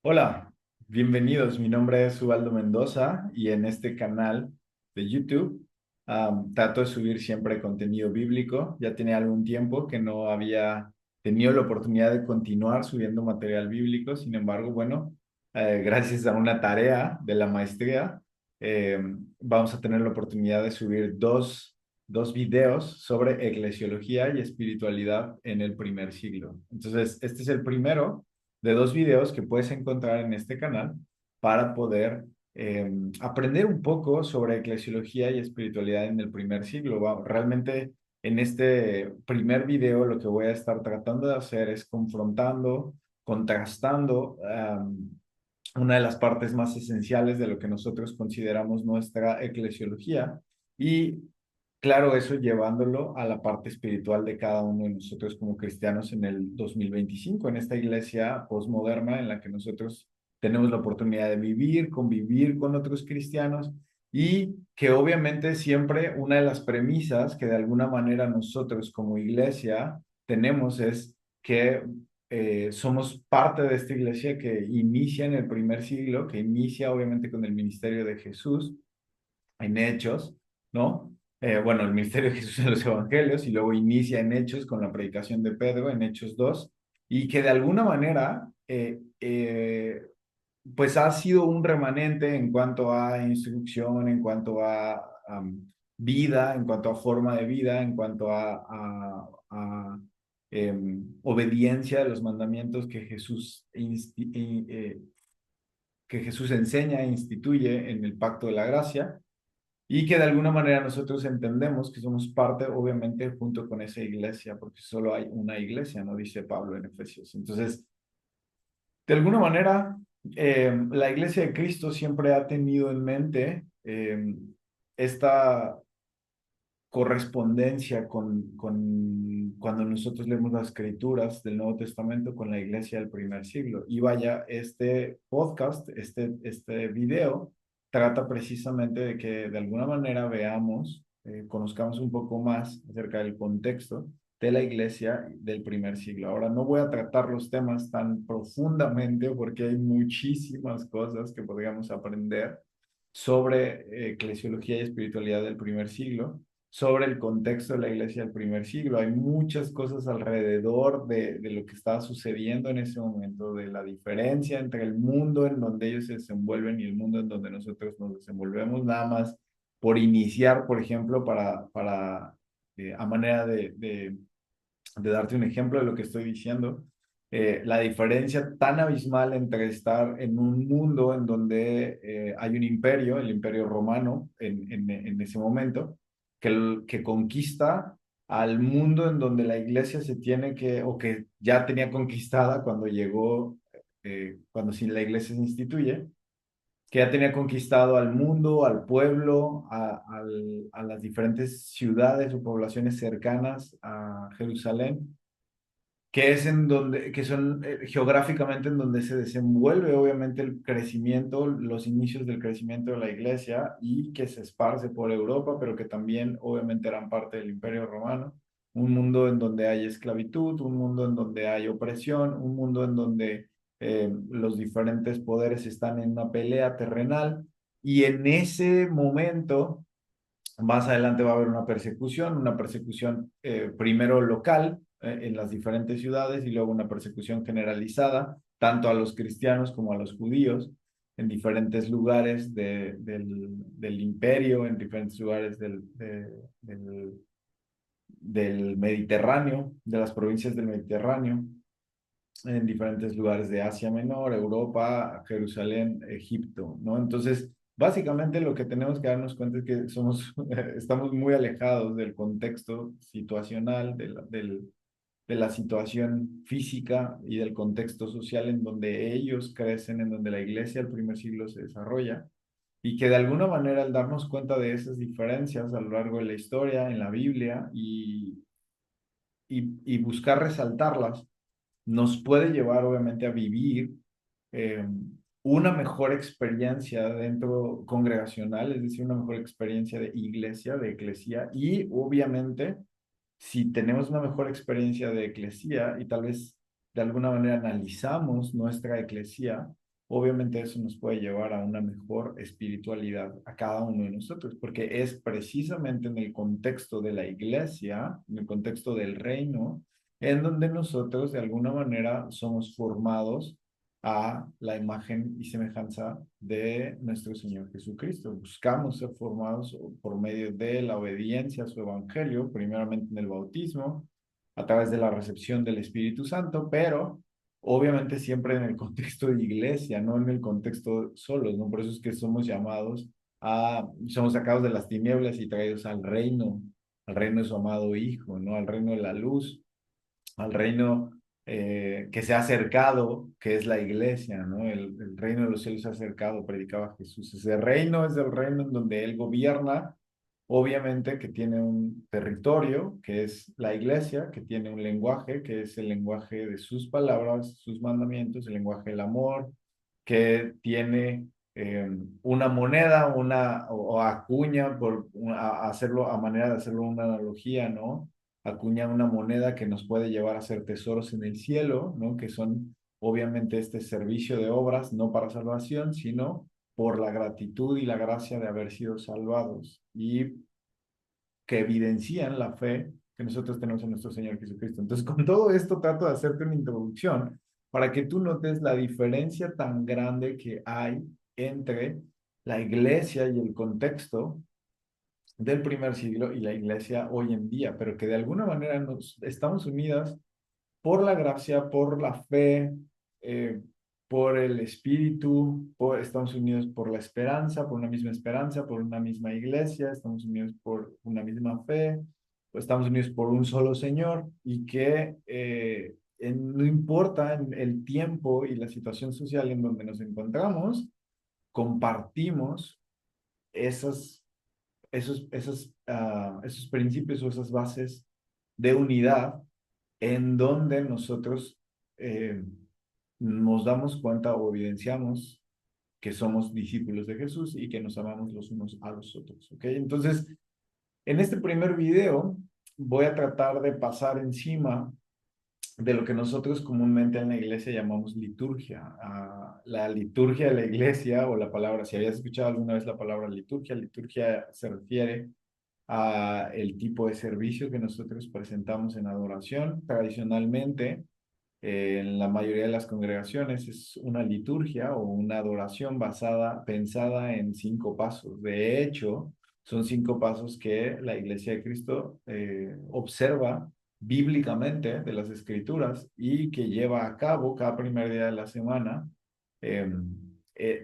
Hola, bienvenidos. Mi nombre es Ubaldo Mendoza y en este canal de YouTube trato de subir siempre contenido bíblico. Ya tenía algún tiempo que no había tenido la oportunidad de continuar subiendo material bíblico. Sin embargo, bueno, gracias a una tarea de la maestría, vamos a tener la oportunidad de subir dos videos sobre eclesiología y espiritualidad en el primer siglo. Entonces, este es el primero de dos videos que puedes encontrar en este canal para poder aprender un poco sobre eclesiología y espiritualidad en el primer siglo. Realmente en este primer video lo que voy a estar tratando de hacer es confrontando, contrastando una de las partes más esenciales de lo que nosotros consideramos nuestra eclesiología y claro, eso llevándolo a la parte espiritual de cada uno de nosotros como cristianos en el 2025, en esta iglesia postmoderna en la que nosotros tenemos la oportunidad de vivir, convivir con otros cristianos y que obviamente siempre una de las premisas que de alguna manera nosotros como iglesia tenemos es que somos parte de esta iglesia que inicia en el primer siglo, que inicia obviamente con el ministerio de Jesús en Hechos, ¿no? Bueno, el ministerio de Jesús en los Evangelios y luego inicia en Hechos con la predicación de Pedro en Hechos 2 y que de alguna manera pues ha sido un remanente en cuanto a instrucción, en cuanto a vida, en cuanto a forma de vida, en cuanto a obediencia de los mandamientos que Jesús enseña e instituye en el pacto de la gracia y que de alguna manera nosotros entendemos que somos parte, obviamente, junto con esa iglesia, porque solo hay una iglesia, ¿no? Dice Pablo en Efesios. Entonces, de alguna manera, la iglesia de Cristo siempre ha tenido en mente esta correspondencia con cuando nosotros leemos las escrituras del Nuevo Testamento con la iglesia del primer siglo. Y vaya, este podcast, este video, trata precisamente de que de alguna manera veamos, conozcamos un poco más acerca del contexto de la iglesia del primer siglo. Ahora, no voy a tratar los temas tan profundamente porque hay muchísimas cosas que podríamos aprender sobre eclesiología y espiritualidad del primer siglo, sobre el contexto de la iglesia del primer siglo. Hay muchas cosas alrededor de lo que estaba sucediendo en ese momento, de la diferencia entre el mundo en donde ellos se desenvuelven y el mundo en donde nosotros nos desenvolvemos, nada más por iniciar, por ejemplo, a manera de darte un ejemplo de lo que estoy diciendo, la diferencia tan abismal entre estar en un mundo en donde hay un imperio, el imperio romano en ese momento, que conquista al mundo en donde la iglesia se tiene que, o que ya tenía conquistada cuando llegó, cuando sin la iglesia se instituye, que ya tenía conquistado al mundo, al pueblo, a las diferentes ciudades o poblaciones cercanas a Jerusalén, que es en donde, que son geográficamente en donde se desenvuelve obviamente el crecimiento, los inicios del crecimiento de la iglesia y que se esparce por Europa, pero que también obviamente eran parte del Imperio Romano, un mundo en donde hay esclavitud, un mundo en donde hay opresión, un mundo en donde los diferentes poderes están en una pelea terrenal y en ese momento más adelante va a haber una persecución primero local en las diferentes ciudades y luego una persecución generalizada, tanto a los cristianos como a los judíos, en diferentes lugares del imperio, en diferentes lugares del Mediterráneo, de las provincias del Mediterráneo, en diferentes lugares de Asia Menor, Europa, Jerusalén, Egipto, ¿no? Entonces, básicamente lo que tenemos que darnos cuenta es que estamos muy alejados del contexto situacional, de la situación física y del contexto social en donde ellos crecen, en donde la iglesia del primer siglo se desarrolla, y que de alguna manera al darnos cuenta de esas diferencias a lo largo de la historia, en la Biblia, y buscar resaltarlas, nos puede llevar obviamente a vivir eh, una mejor experiencia dentro congregacional, es decir, una mejor experiencia de iglesia, de eclesía, y obviamente si tenemos una mejor experiencia de eclesía y tal vez de alguna manera analizamos nuestra eclesía, obviamente eso nos puede llevar a una mejor espiritualidad a cada uno de nosotros, porque es precisamente en el contexto de la iglesia, en el contexto del reino, en donde nosotros de alguna manera somos formados a la imagen y semejanza de nuestro Señor Jesucristo. Buscamos ser formados por medio de la obediencia a su evangelio, primeramente en el bautismo, a través de la recepción del Espíritu Santo, pero obviamente siempre en el contexto de iglesia, no en el contexto solos, ¿no? Por eso es que somos llamados somos sacados de las tinieblas y traídos al reino de su amado Hijo, ¿no? Al reino de la luz, al reino que se ha acercado, que es la iglesia, ¿no? El reino de los cielos se ha acercado, predicaba Jesús. Ese reino es el reino en donde Él gobierna, obviamente que tiene un territorio, que es la iglesia, que tiene un lenguaje, que es el lenguaje de sus palabras, sus mandamientos, el lenguaje del amor, que tiene una moneda, o acuña, hacerlo a manera de hacerlo una analogía, ¿no? Acuña una moneda que nos puede llevar a hacer tesoros en el cielo, ¿no? Que son obviamente este servicio de obras, no para salvación, sino por la gratitud y la gracia de haber sido salvados y que evidencian la fe que nosotros tenemos en nuestro Señor Jesucristo. Entonces, con todo esto trato de hacerte una introducción para que tú notes la diferencia tan grande que hay entre la iglesia y el contexto del primer siglo y la iglesia hoy en día, pero que de alguna manera estamos unidas por la gracia, por la fe, eh, por el espíritu, estamos unidos por la esperanza, por una misma esperanza, por una misma iglesia, estamos unidos por una misma fe, estamos unidos por un solo Señor y que no importa en el tiempo y la situación social en donde nos encontramos, compartimos esas, esos principios o esas bases de unidad en donde nosotros eh, nos damos cuenta o evidenciamos que somos discípulos de Jesús y que nos amamos los unos a los otros, ¿ok? Entonces, en este primer video voy a tratar de pasar encima de lo que nosotros comúnmente en la iglesia llamamos liturgia. La liturgia de la iglesia o la palabra, si habías escuchado alguna vez la palabra liturgia, liturgia se refiere a el tipo de servicio que nosotros presentamos en adoración. Tradicionalmente, en la mayoría de las congregaciones es una liturgia o una adoración pensada en 5 pasos. De hecho, son 5 pasos que la Iglesia de Cristo observa bíblicamente de las Escrituras y que lleva a cabo cada primer día de la semana eh,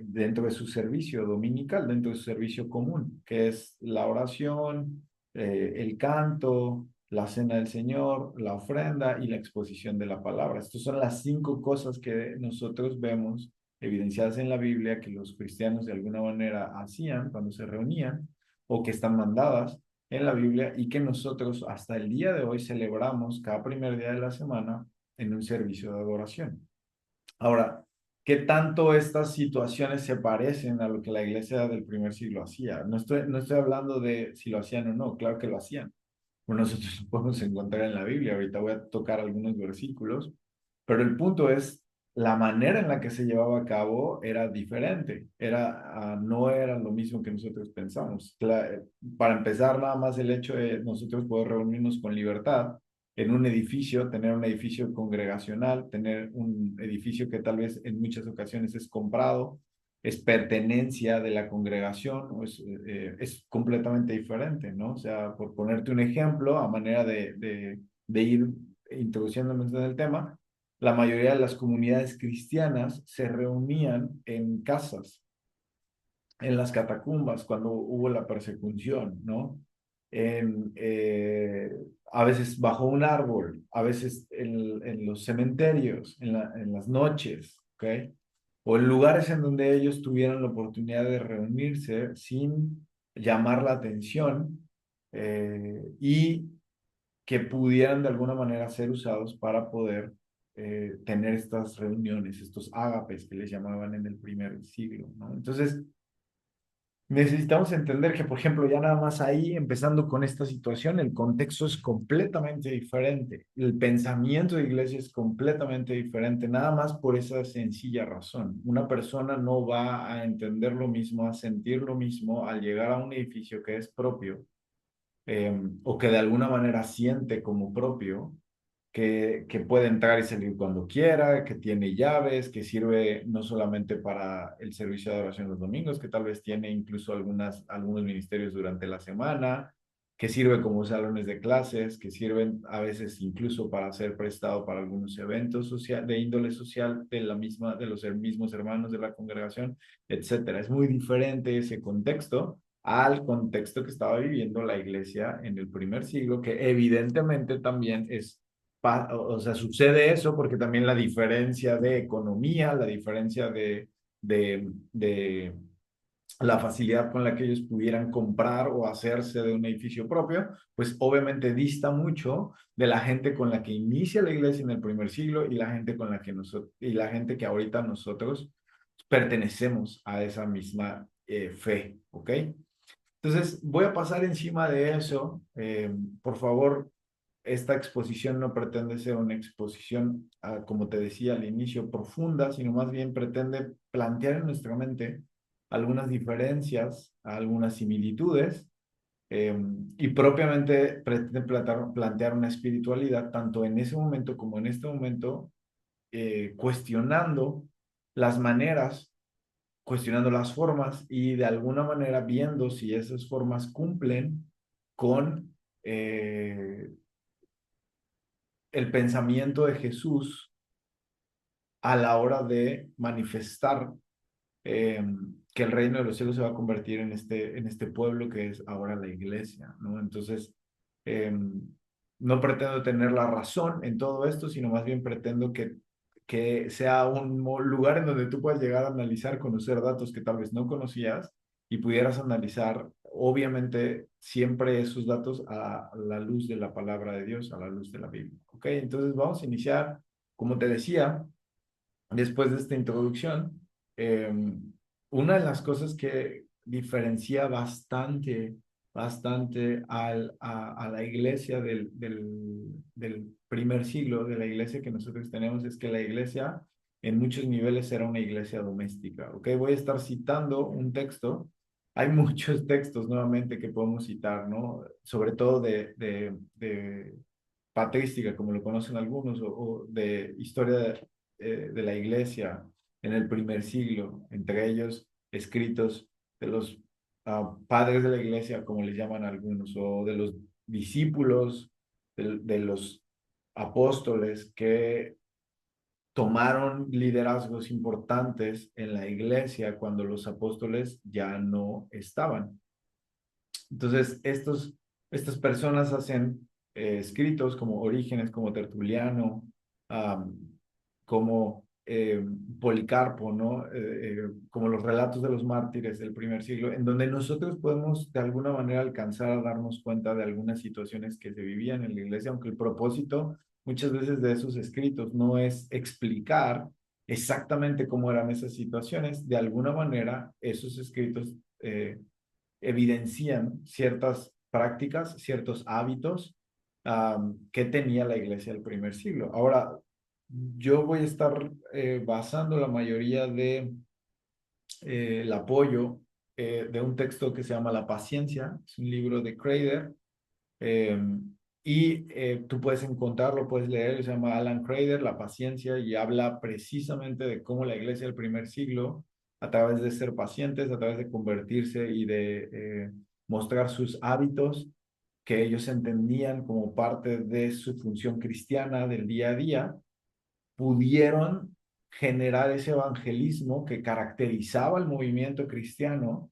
dentro de su servicio dominical, dentro de su servicio común, que es la oración, el canto, la cena del Señor, la ofrenda y la exposición de la palabra. Estas son las 5 cosas que nosotros vemos evidenciadas en la Biblia que los cristianos de alguna manera hacían cuando se reunían o que están mandadas en la Biblia y que nosotros hasta el día de hoy celebramos cada primer día de la semana en un servicio de adoración. Ahora, ¿qué tanto estas situaciones se parecen a lo que la iglesia del primer siglo hacía? No estoy hablando de si lo hacían o no, claro que lo hacían. Bueno, nosotros lo podemos encontrar en la Biblia. Ahorita voy a tocar algunos versículos, pero el punto es, la manera en la que se llevaba a cabo era diferente, no era lo mismo que nosotros pensamos. Para empezar, nada más el hecho de nosotros poder reunirnos con libertad en un edificio, tener un edificio congregacional, tener un edificio que tal vez en muchas ocasiones es comprado, es pertenencia de la congregación, o es completamente diferente, ¿no? O sea, por ponerte un ejemplo, a manera de ir introduciéndonos en el tema, la mayoría de las comunidades cristianas se reunían en casas, en las catacumbas, cuando hubo la persecución, ¿no? En, a veces bajo un árbol, a veces en los cementerios, en las noches, ¿ok? O en lugares en donde ellos tuvieran la oportunidad de reunirse sin llamar la atención y que pudieran de alguna manera ser usados para poder tener estas reuniones, estos ágapes que les llamaban en el primer siglo, ¿no? Entonces, necesitamos entender que, por ejemplo, ya nada más ahí, empezando con esta situación, el contexto es completamente diferente. El pensamiento de iglesia es completamente diferente, nada más por esa sencilla razón. Una persona no va a entender lo mismo, a sentir lo mismo al llegar a un edificio que es propio, o que de alguna manera siente como propio, que puede entrar y salir cuando quiera, que tiene llaves, que sirve no solamente para el servicio de adoración los domingos, que tal vez tiene incluso algunos ministerios durante la semana, que sirve como salones de clases, que sirven a veces incluso para ser prestado para algunos eventos de índole social de los mismos hermanos de la congregación, etcétera. Es muy diferente ese contexto al contexto que estaba viviendo la iglesia en el primer siglo, que evidentemente también o sea, sucede eso porque también la diferencia de economía, la diferencia de la facilidad con la que ellos pudieran comprar o hacerse de un edificio propio, pues obviamente dista mucho de la gente con la que inicia la iglesia en el primer siglo y la gente con la que y la gente que ahorita nosotros pertenecemos a esa misma fe, ¿ok? Entonces, voy a pasar encima de eso. Por favor, esta exposición no pretende ser una exposición, como te decía al inicio, profunda, sino más bien pretende plantear en nuestra mente algunas diferencias, algunas similitudes, y propiamente pretende plantear una espiritualidad, tanto en ese momento como en este momento, cuestionando las maneras, cuestionando las formas y de alguna manera viendo si esas formas cumplen con el pensamiento de Jesús a la hora de manifestar eh, que el reino de los cielos se va a convertir en este pueblo que es ahora la iglesia, ¿no? Entonces, eh, no pretendo tener la razón en todo esto, sino más bien pretendo que sea un lugar en donde tú puedas llegar a analizar, conocer datos que tal vez no conocías y pudieras analizar, obviamente, siempre esos datos a la luz de la palabra de Dios, a la luz de la Biblia. ¿Ok? Entonces vamos a iniciar, como te decía, después de esta introducción, eh, una de las cosas que diferencia bastante a la iglesia del primer siglo, de la iglesia que nosotros tenemos, es que la iglesia en muchos niveles era una iglesia doméstica. ¿Ok? Voy a estar citando un texto. Hay muchos textos nuevamente que podemos citar, ¿no? Sobre todo de patrística, como lo conocen algunos, o de historia de la iglesia en el primer siglo, entre ellos escritos de los padres de la iglesia, como les llaman algunos, o de los discípulos, de los apóstoles que tomaron liderazgos importantes en la iglesia cuando los apóstoles ya no estaban. Entonces, estas personas hacen escritos como Orígenes, como Tertuliano, am, como Policarpo, ¿no? Como los relatos de los mártires del primer siglo, en donde nosotros podemos de alguna manera alcanzar a darnos cuenta de algunas situaciones que se vivían en la iglesia, aunque el propósito muchas veces de esos escritos no es explicar exactamente cómo eran esas situaciones, de alguna manera esos escritos evidencian ciertas prácticas, ciertos hábitos que tenía la iglesia del primer siglo. Ahora, yo voy a estar basando la mayoría de el apoyo de un texto que se llama La Paciencia, es un libro de Crader, eh, y tú puedes encontrarlo, puedes leer, se llama Alan Crader, La Paciencia, y habla precisamente de cómo la iglesia del primer siglo, a través de ser pacientes, a través de convertirse y de mostrar sus hábitos que ellos entendían como parte de su función cristiana del día a día, pudieron generar ese evangelismo que caracterizaba el movimiento cristiano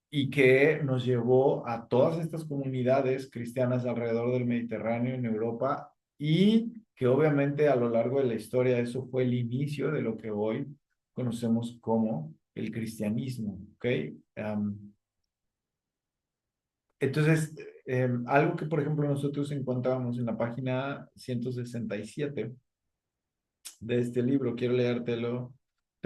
y que nos llevó a todas estas comunidades cristianas alrededor del Mediterráneo, en Europa, y que obviamente a lo largo de la historia eso fue el inicio de lo que hoy conocemos como el cristianismo, ¿ok? Entonces, algo que por ejemplo nosotros encontramos en la página 167 de este libro, quiero leértelo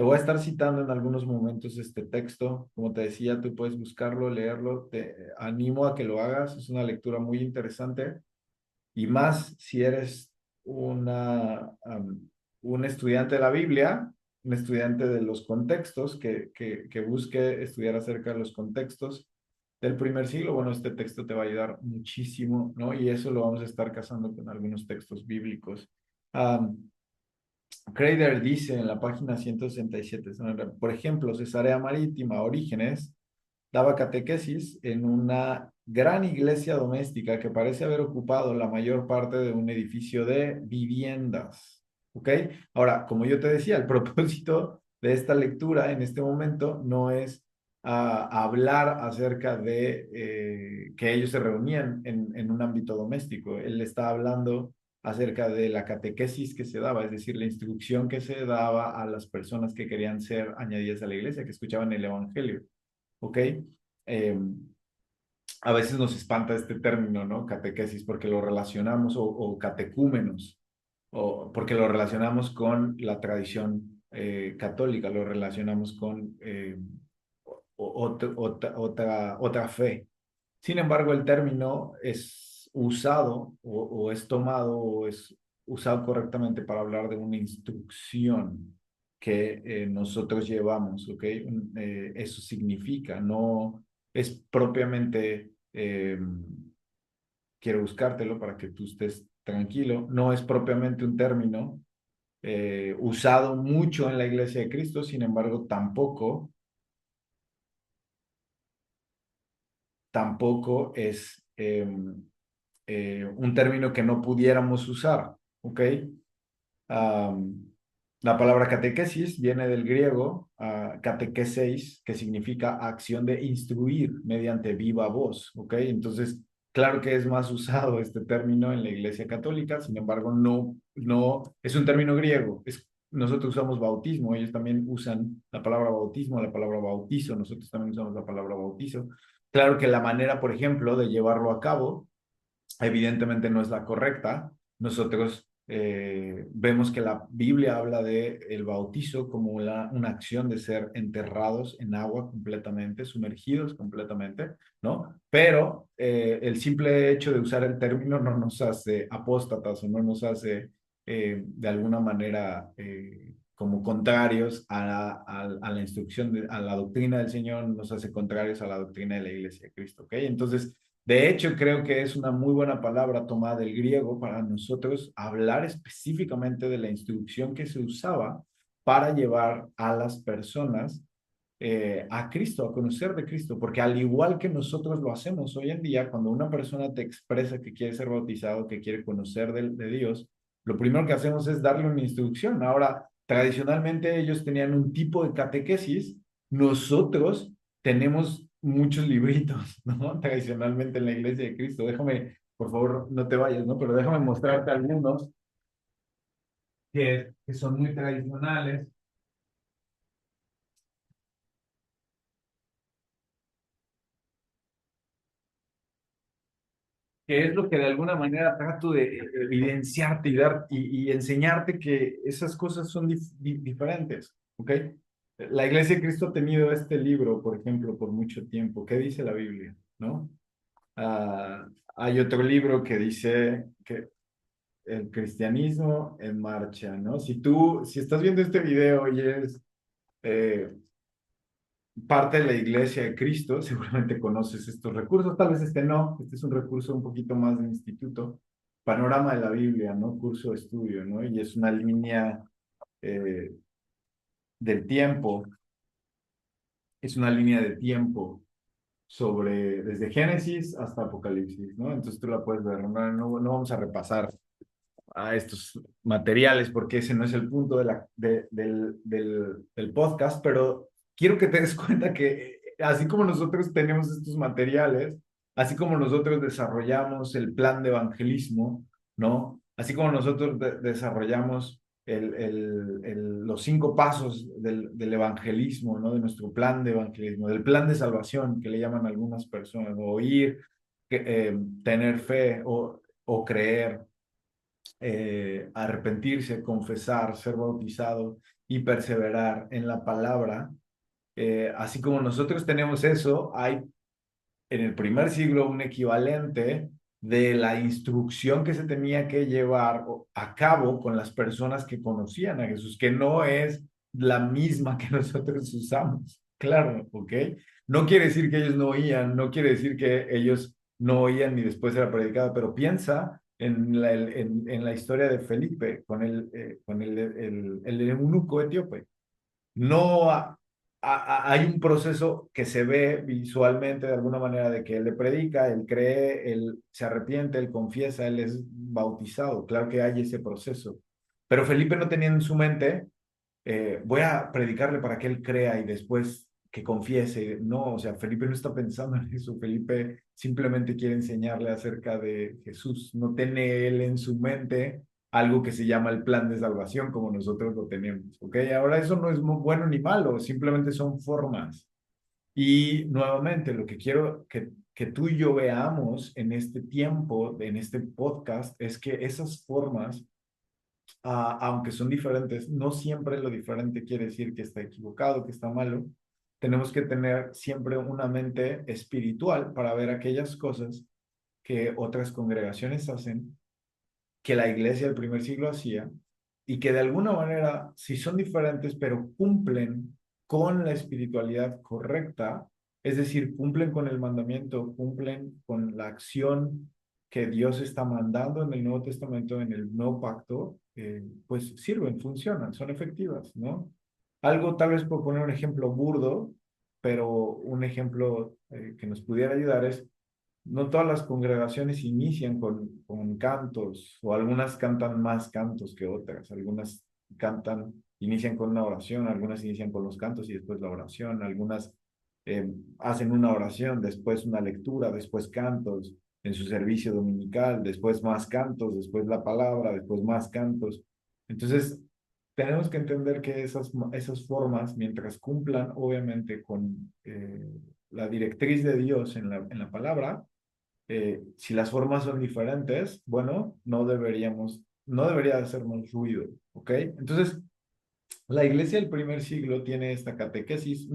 Te voy a estar citando en algunos momentos este texto. Como te decía, tú puedes buscarlo, leerlo. Te animo a que lo hagas. Es una lectura muy interesante. Y más si eres un estudiante de la Biblia, un estudiante de los contextos, que busque estudiar acerca de los contextos del primer siglo. Bueno, este texto te va a ayudar muchísimo, ¿no? Y eso lo vamos a estar casando con algunos textos bíblicos. Um, Crader dice en la página 167, por ejemplo, Cesarea Marítima, Orígenes, daba catequesis en una gran iglesia doméstica que parece haber ocupado la mayor parte de un edificio de viviendas. ¿Ok? Ahora, como yo te decía, el propósito de esta lectura en este momento no es hablar acerca de que ellos se reunían en un ámbito doméstico. Él está hablando acerca de la catequesis que se daba, es decir, la instrucción que se daba a las personas que querían ser añadidas a la iglesia, que escuchaban el Evangelio. ¿Ok? Eh, a veces nos espanta este término, ¿no? Catequesis, porque lo relacionamos, o catecúmenos, o porque lo relacionamos con la tradición católica, lo relacionamos con otra fe. Sin embargo, el término es usado o es tomado o es usado correctamente para hablar de una instrucción que nosotros llevamos, ¿ok? Eso significa, no es propiamente, quiero buscártelo para que tú estés tranquilo, no es propiamente un término usado mucho en la Iglesia de Cristo, sin embargo, tampoco es un término que no pudiéramos usar, ¿ok? Um, la palabra catequesis viene del griego catequeseis, que significa acción de instruir mediante viva voz, ¿ok? Entonces, claro que es más usado este término en la Iglesia Católica, sin embargo, no, es un término griego. Nosotros usamos bautismo, ellos también usan la palabra bautismo, la palabra bautizo, nosotros también usamos la palabra bautizo. Claro que la manera, por ejemplo, de llevarlo a cabo evidentemente no es la correcta. Nosotros vemos que la Biblia habla de el bautizo como una acción de ser enterrados en agua completamente, sumergidos completamente, ¿no? Pero el simple hecho de usar el término no nos hace apóstatas o no nos hace de alguna manera como contrarios a la instrucción, a la doctrina del Señor, nos hace contrarios a la doctrina de la Iglesia de Cristo, ¿ok? Entonces, de hecho, creo que es una muy buena palabra tomada del griego para nosotros hablar específicamente de la instrucción que se usaba para llevar a las personas a Cristo, a conocer de Cristo, porque al igual que nosotros lo hacemos hoy en día, cuando una persona te expresa que quiere ser bautizado, que quiere conocer de Dios, lo primero que hacemos es darle una instrucción. Ahora, tradicionalmente ellos tenían un tipo de catequesis, nosotros tenemos muchos libritos, ¿no? Tradicionalmente en la Iglesia de Cristo. Déjame, por favor, no te vayas, ¿no? Pero déjame mostrarte algunos que son muy tradicionales. Que es lo que de alguna manera trato de evidenciarte y enseñarte que esas cosas son diferentes, ¿ok? La Iglesia de Cristo ha tenido este libro, por ejemplo, por mucho tiempo. ¿Qué dice la Biblia? ¿No? Ah, hay otro libro que dice que el cristianismo en marcha, ¿no? Si estás viendo este video y eres eh, parte de la Iglesia de Cristo, seguramente conoces estos recursos, tal vez este no, este es un recurso un poquito más de instituto, Panorama de la Biblia, ¿no? Curso de estudio, ¿no? Y es una línea eh, del tiempo, es una línea de tiempo sobre, desde Génesis hasta Apocalipsis, ¿no? Entonces tú la puedes ver, no vamos a repasar a estos materiales porque ese no es el punto del podcast, pero quiero que te des cuenta que así como nosotros tenemos estos materiales, así como nosotros desarrollamos el plan de evangelismo, ¿no? Así como nosotros desarrollamos los 5 pasos del evangelismo, ¿no? De nuestro plan de evangelismo, del plan de salvación que le llaman algunas personas, o oír, tener fe o creer, arrepentirse, confesar, ser bautizado y perseverar en la palabra. Así como nosotros tenemos eso, hay en el primer siglo un equivalente de la instrucción que se tenía que llevar a cabo con las personas que conocían a Jesús, que no es la misma que nosotros usamos. Claro, ¿ok? No quiere decir que ellos no oían, no quiere decir que ellos no oían ni después era predicado, pero piensa en la historia de Felipe con el eunuco etíope. No hay un proceso que se ve visualmente de alguna manera de que él le predica, él cree, él se arrepiente, él confiesa, él es bautizado. Claro que hay ese proceso. Pero Felipe no tenía en su mente, voy a predicarle para que él crea y después que confiese. No, o sea, Felipe no está pensando en eso. Felipe simplemente quiere enseñarle acerca de Jesús. No tiene él en su mente algo que se llama el plan de salvación como nosotros lo tenemos. ¿Ok? Ahora eso no es muy bueno ni malo, simplemente son formas. Y nuevamente, lo que quiero que tú y yo veamos en este tiempo, en este podcast, es que esas formas aunque son diferentes, no siempre lo diferente quiere decir que está equivocado, que está malo. Tenemos que tener siempre una mente espiritual para ver aquellas cosas que otras congregaciones hacen, que la iglesia del primer siglo hacía, y que de alguna manera, si son diferentes, pero cumplen con la espiritualidad correcta, es decir, cumplen con el mandamiento, cumplen con la acción que Dios está mandando en el Nuevo Testamento, en el Nuevo Pacto, pues sirven, funcionan, son efectivas, ¿no? Algo tal vez por poner un ejemplo burdo, pero un ejemplo que nos pudiera ayudar es no todas las congregaciones inician con cantos, o algunas cantan más cantos que otras, algunas inician con una oración, algunas inician con los cantos y después la oración, algunas hacen una oración, después una lectura, después cantos en su servicio dominical, después más cantos, después la palabra, después más cantos. Entonces, tenemos que entender que esas formas, mientras cumplan obviamente con la directriz de Dios en la palabra, si las formas son diferentes, bueno, no debería hacernos ruido, ¿ok? Entonces, la iglesia del primer siglo tiene esta catequesis.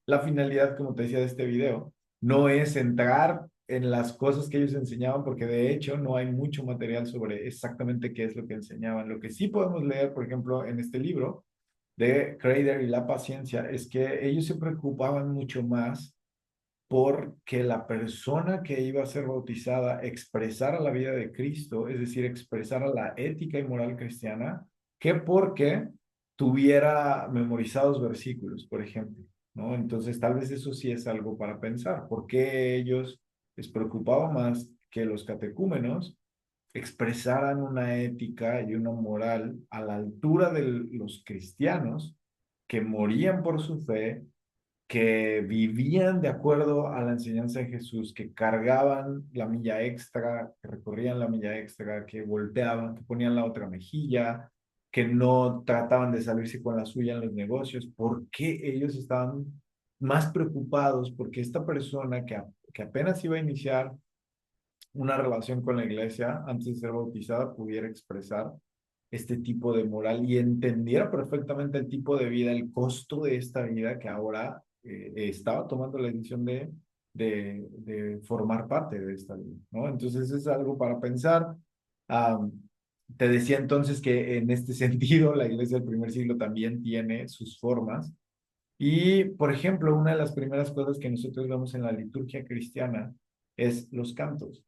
La finalidad, como te decía de este video, no es entrar en las cosas que ellos enseñaban, porque de hecho no hay mucho material sobre exactamente qué es lo que enseñaban. Lo que sí podemos leer, por ejemplo, en este libro de Crader y la paciencia, es que ellos se preocupaban mucho más porque la persona que iba a ser bautizada expresara la vida de Cristo, es decir, expresara la ética y moral cristiana, que porque tuviera memorizados versículos, por ejemplo, ¿no? Entonces, tal vez eso sí es algo para pensar. ¿Por qué ellos les preocupaba más que los catecúmenos expresaran una ética y una moral a la altura de los cristianos que morían por su fe, que vivían de acuerdo a la enseñanza de Jesús, que cargaban la milla extra, que recorrían la milla extra, que volteaban, que ponían la otra mejilla, que no trataban de salirse con la suya en los negocios? ¿Por qué ellos estaban más preocupados? Porque esta persona que apenas iba a iniciar una relación con la iglesia antes de ser bautizada pudiera expresar este tipo de moral y entendiera perfectamente el tipo de vida, el costo de esta vida que ahora estaba tomando la decisión de formar parte de esta vida, ¿no? Entonces es algo para pensar. Um, Te decía entonces que en este sentido la iglesia del primer siglo también tiene sus formas. Y, por ejemplo, una de las primeras cosas que nosotros vemos en la liturgia cristiana es los cantos.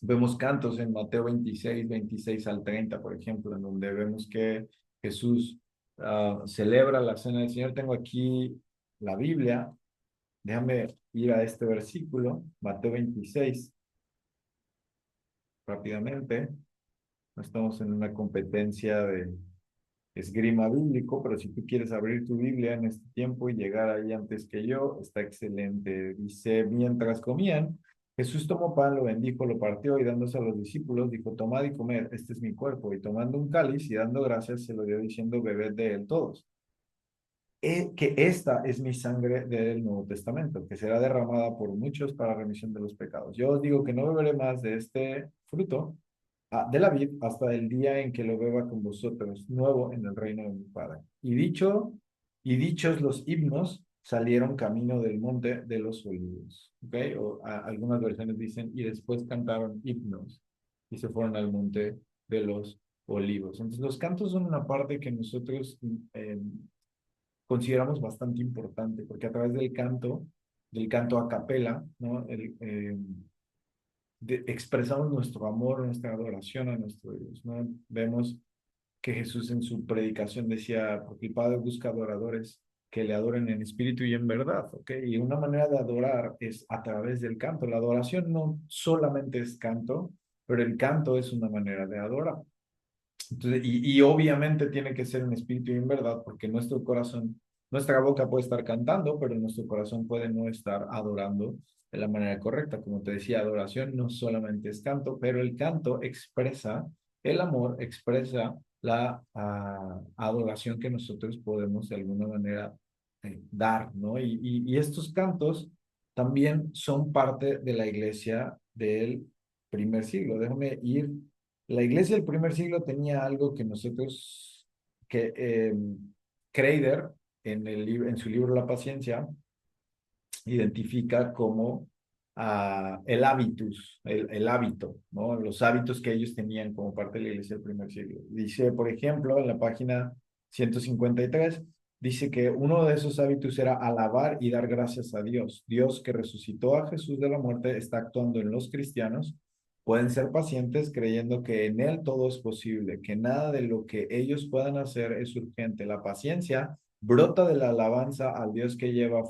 Vemos cantos en Mateo 26 al 30, por ejemplo, en donde vemos que Jesús celebra la cena del Señor. Tengo aquí la Biblia. Déjame ir a este versículo, Mateo 26, rápidamente. No estamos en una competencia de esgrima bíblico, pero si tú quieres abrir tu Biblia en este tiempo y llegar ahí antes que yo, está excelente. Dice, mientras comían, Jesús tomó pan, lo bendijo, lo partió y dándose a los discípulos, dijo, tomad y comed, este es mi cuerpo. Y tomando un cáliz y dando gracias, se lo dio diciendo, bebed de él todos. Que esta es mi sangre del Nuevo Testamento, que será derramada por muchos para remisión de los pecados. Yo os digo que no beberé más de este fruto de la vid hasta el día en que lo beba con vosotros, nuevo en el reino de mi Padre. Y dichos los himnos, salieron camino del monte de los olivos. ¿Ok? Algunas versiones dicen, y después cantaron himnos y se fueron al monte de los olivos. Entonces, los cantos son una parte que nosotros consideramos bastante importante, porque a través del canto a capela, ¿no? Expresamos nuestro amor, nuestra adoración a nuestro Dios, ¿no? Vemos que Jesús en su predicación decía, porque el Padre busca adoradores que le adoren en espíritu y en verdad, ¿ok? Y una manera de adorar es a través del canto. La adoración no solamente es canto, pero el canto es una manera de adorar. Entonces, y obviamente tiene que ser en espíritu y en verdad, porque nuestro corazón, nuestra boca puede estar cantando, pero nuestro corazón puede no estar adorando de la manera correcta. Como te decía, adoración no solamente es canto, pero el canto expresa el amor, expresa la adoración que nosotros podemos de alguna manera dar, ¿no? Y estos cantos también son parte de la iglesia del primer siglo. Déjame ir. La iglesia del primer siglo tenía algo que nosotros, que Kreider, en su libro La Paciencia, identifica como el hábitus, el hábito, ¿no? Los hábitos que ellos tenían como parte de la iglesia del primer siglo. Dice, por ejemplo, en la página 153, dice que uno de esos hábitos era alabar y dar gracias a Dios. Dios que resucitó a Jesús de la muerte está actuando en los cristianos. Pueden ser pacientes creyendo que en Él todo es posible, que nada de lo que ellos puedan hacer es urgente. La paciencia brota de la alabanza al Dios que lleva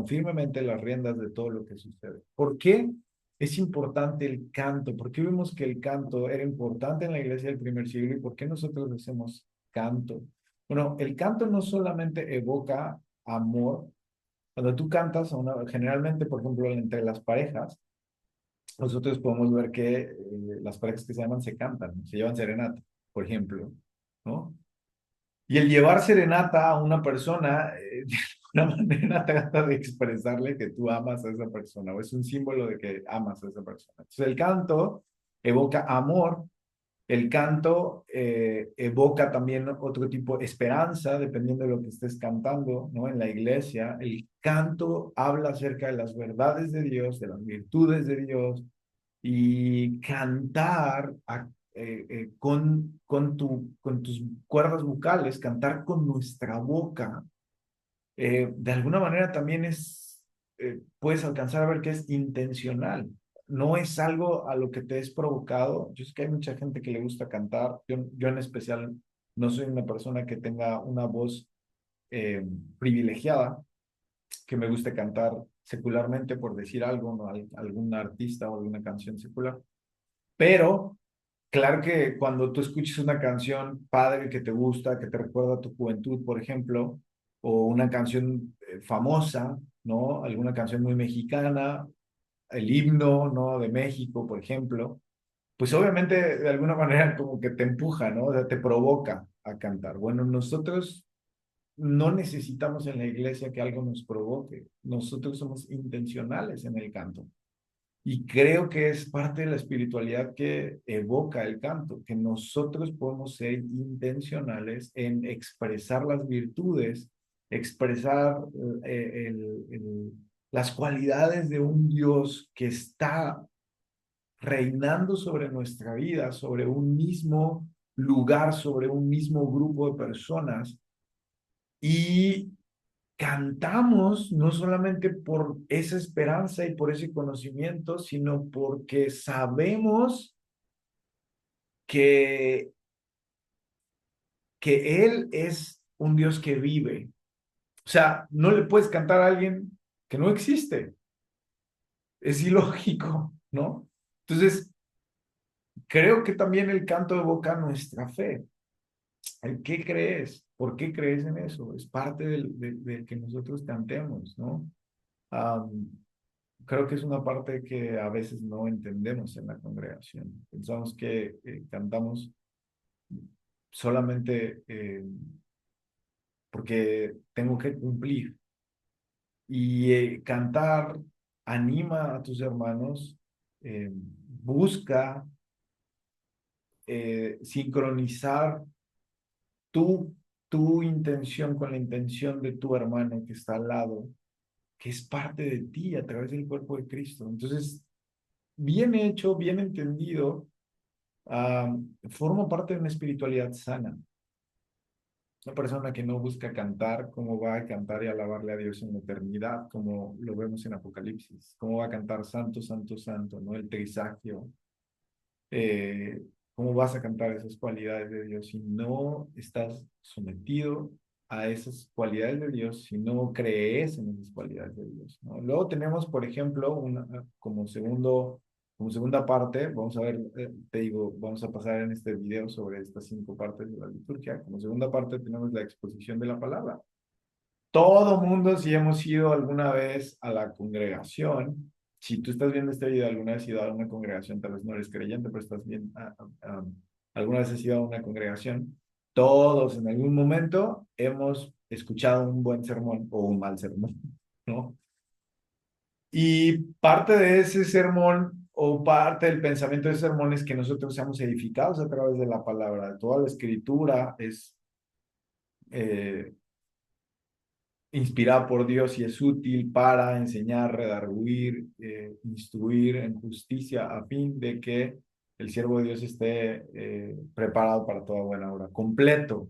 firmemente las riendas de todo lo que sucede. ¿Por qué es importante el canto? ¿Por qué vimos que el canto era importante en la iglesia del primer siglo y por qué nosotros hacemos canto? Bueno, el canto no solamente evoca amor. Cuando tú cantas, generalmente, por ejemplo, entre las parejas, nosotros podemos ver que las parejas que se llaman se cantan, se llevan serenata, por ejemplo, ¿no? Y el llevar serenata a una persona, de alguna manera trata de expresarle que tú amas a esa persona, o es un símbolo de que amas a esa persona. Entonces el canto evoca amor, el canto evoca también otro tipo de esperanza, dependiendo de lo que estés cantando, ¿no? En la iglesia, el canto habla acerca de las verdades de Dios, de las virtudes de Dios, y cantar con tus cuerdas vocales, cantar con nuestra boca, de alguna manera también puedes alcanzar a ver que es intencional. No es algo a lo que te es provocado. Yo sé que hay mucha gente que le gusta cantar. Yo en especial no soy una persona que tenga una voz privilegiada, que me guste cantar secularmente, por decir algo, ¿no? Algún artista o alguna canción secular. Pero claro que cuando tú escuches una canción padre que te gusta, que te recuerda a tu juventud, por ejemplo, o una canción famosa, ¿no? Alguna canción muy mexicana, el himno, ¿no? De México, por ejemplo, pues obviamente de alguna manera como que te empuja, ¿no? O sea, te provoca a cantar. Bueno, nosotros no necesitamos en la iglesia que algo nos provoque. Nosotros somos intencionales en el canto. Y creo que es parte de la espiritualidad que evoca el canto, que nosotros podemos ser intencionales en expresar las virtudes, expresar las cualidades de un Dios que está reinando sobre nuestra vida, sobre un mismo lugar, sobre un mismo grupo de personas. Y cantamos no solamente por esa esperanza y por ese conocimiento, sino porque sabemos que, que Él es un Dios que vive. O sea, no le puedes cantar a alguien que no existe. Es ilógico, ¿no? Entonces, creo que también el canto evoca nuestra fe. ¿En qué crees? ¿Por qué crees en eso? Es parte del que nosotros cantemos, ¿no? Um, Creo que es una parte que a veces no entendemos en la congregación. Pensamos que cantamos solamente porque tengo que cumplir. Y cantar anima a tus hermanos, busca sincronizar tu, tu intención con la intención de tu hermano que está al lado, que es parte de ti a través del cuerpo de Cristo. Entonces, bien hecho, bien entendido, forma parte de una espiritualidad sana. Una persona que no busca cantar, ¿cómo va a cantar y alabarle a Dios en la eternidad? Como lo vemos en Apocalipsis. ¿Cómo va a cantar santo, santo, santo? ¿No? El trisagio. Eh, ¿Cómo vas a cantar esas cualidades de Dios si no estás sometido a esas cualidades de Dios, si no crees en esas cualidades de Dios? ¿No? Luego tenemos, por ejemplo, como segunda parte, vamos a ver, te digo, vamos a pasar en este video sobre estas 5 partes de la liturgia. Como segunda parte tenemos la exposición de la palabra. Todo mundo, si hemos ido alguna vez a la congregación, si tú estás viendo este video, alguna vez has ido a una congregación, tal vez no eres creyente, pero estás bien, alguna vez has ido a una congregación, todos en algún momento hemos escuchado un buen sermón o un mal sermón, ¿no? Y parte de ese sermón o parte del pensamiento de ese sermón es que nosotros seamos edificados a través de la palabra. Toda la escritura es eh, inspirada por Dios y es útil para enseñar, redarguir, instruir en justicia a fin de que el siervo de Dios esté preparado para toda buena obra, completo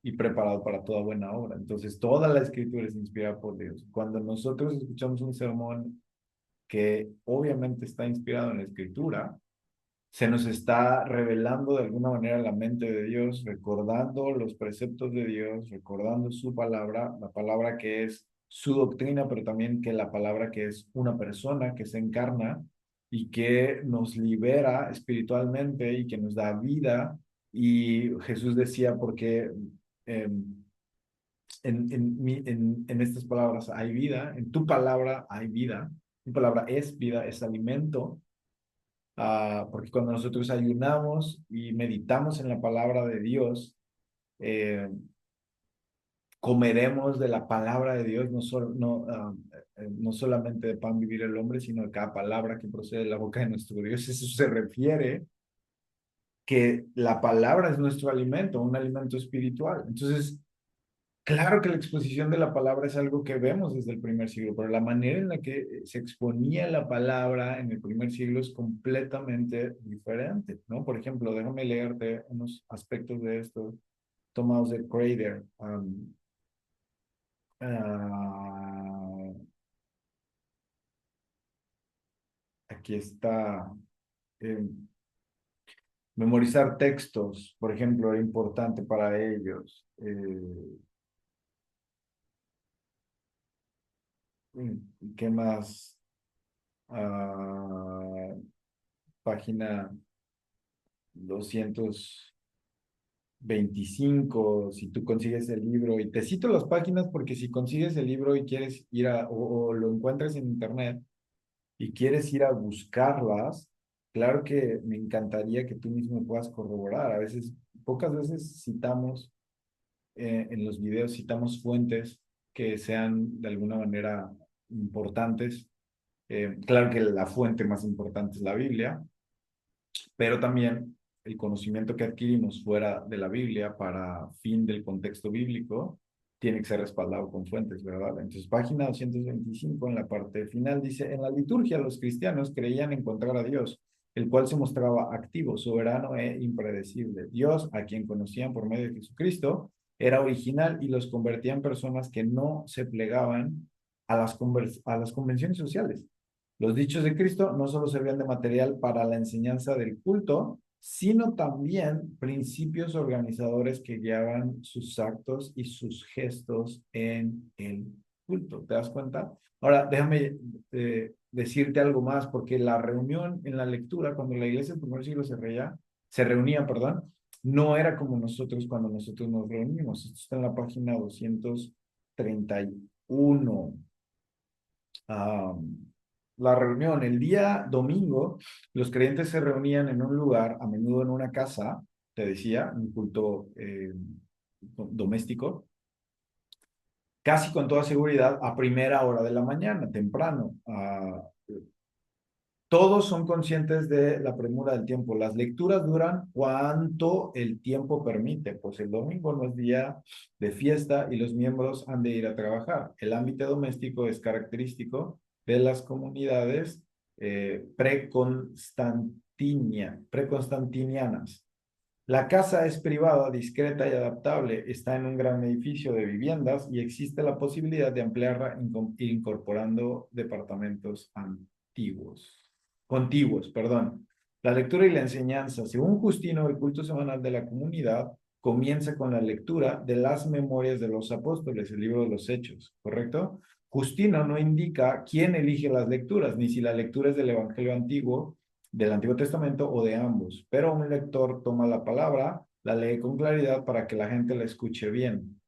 y preparado para toda buena obra. Entonces, toda la escritura es inspirada por Dios. Cuando nosotros escuchamos un sermón que obviamente está inspirado en la escritura, se nos está revelando de alguna manera la mente de Dios, recordando los preceptos de Dios, recordando su palabra, la palabra que es su doctrina, pero también que la palabra que es una persona que se encarna y que nos libera espiritualmente y que nos da vida. Y Jesús decía, porque eh, en estas palabras hay vida, en tu palabra hay vida, tu palabra es vida, es alimento. Porque cuando nosotros ayunamos y meditamos en la palabra de Dios, eh, comeremos de la palabra de Dios, no solamente de pan vivir el hombre, sino de cada palabra que procede de la boca de nuestro Dios. Eso se refiere que la palabra es nuestro alimento, un alimento espiritual. Entonces, claro que la exposición de la palabra es algo que vemos desde el primer siglo, pero la manera en la que se exponía la palabra en el primer siglo es completamente diferente, ¿no? Por ejemplo, déjame leerte unos aspectos de esto tomados de Crater. Ah, aquí está. eh, Memorizar textos, por ejemplo, era importante para ellos. ¿Qué más? Ah, página 225 si tú consigues el libro, y te cito las páginas porque si consigues el libro y quieres ir o lo encuentras en internet y quieres ir a buscarlas, claro que me encantaría que tú mismo puedas corroborar. A veces, pocas veces citamos en los videos, citamos fuentes que sean de alguna manera importantes. Claro que la fuente más importante es la Biblia, pero también el conocimiento que adquirimos fuera de la Biblia para fin del contexto bíblico tiene que ser respaldado con fuentes, ¿verdad? Entonces, página 225 en la parte final dice, en la liturgia los cristianos creían encontrar a Dios, el cual se mostraba activo, soberano e impredecible. Dios, a quien conocían por medio de Jesucristo, era original y los convertía en personas que no se plegaban a las convenciones sociales. Los dichos de Cristo no solo servían de material para la enseñanza del culto, sino también principios organizadores que guiaban sus actos y sus gestos en el culto. ¿Te das cuenta? Ahora, déjame decirte algo más, porque la reunión en la lectura, cuando la iglesia del primer siglo se reunía, perdón, no era como nosotros cuando nosotros nos reunimos. Esto está en la página 231. Ah, la reunión. El día domingo, los creyentes se reunían en un lugar, a menudo en una casa, te decía, un culto doméstico, casi con toda seguridad a primera hora de la mañana, temprano. Todos son conscientes de la premura del tiempo. Las lecturas duran cuanto el tiempo permite, pues el domingo no es día de fiesta y los miembros han de ir a trabajar. El ámbito doméstico es característico de las comunidades preconstantinianas. La casa es privada, discreta y adaptable. Está en un gran edificio de viviendas y existe la posibilidad de ampliarla incorporando departamentos contiguos, perdón. La lectura y la enseñanza. Según Justino, el culto semanal de la comunidad comienza con la lectura de las memorias de los apóstoles, el libro de los Hechos, ¿correcto? Justino no indica quién elige las lecturas, ni si la lectura es del Evangelio antiguo, del Antiguo Testamento o de ambos, pero un lector toma la palabra, la lee con claridad para que la gente la escuche bien.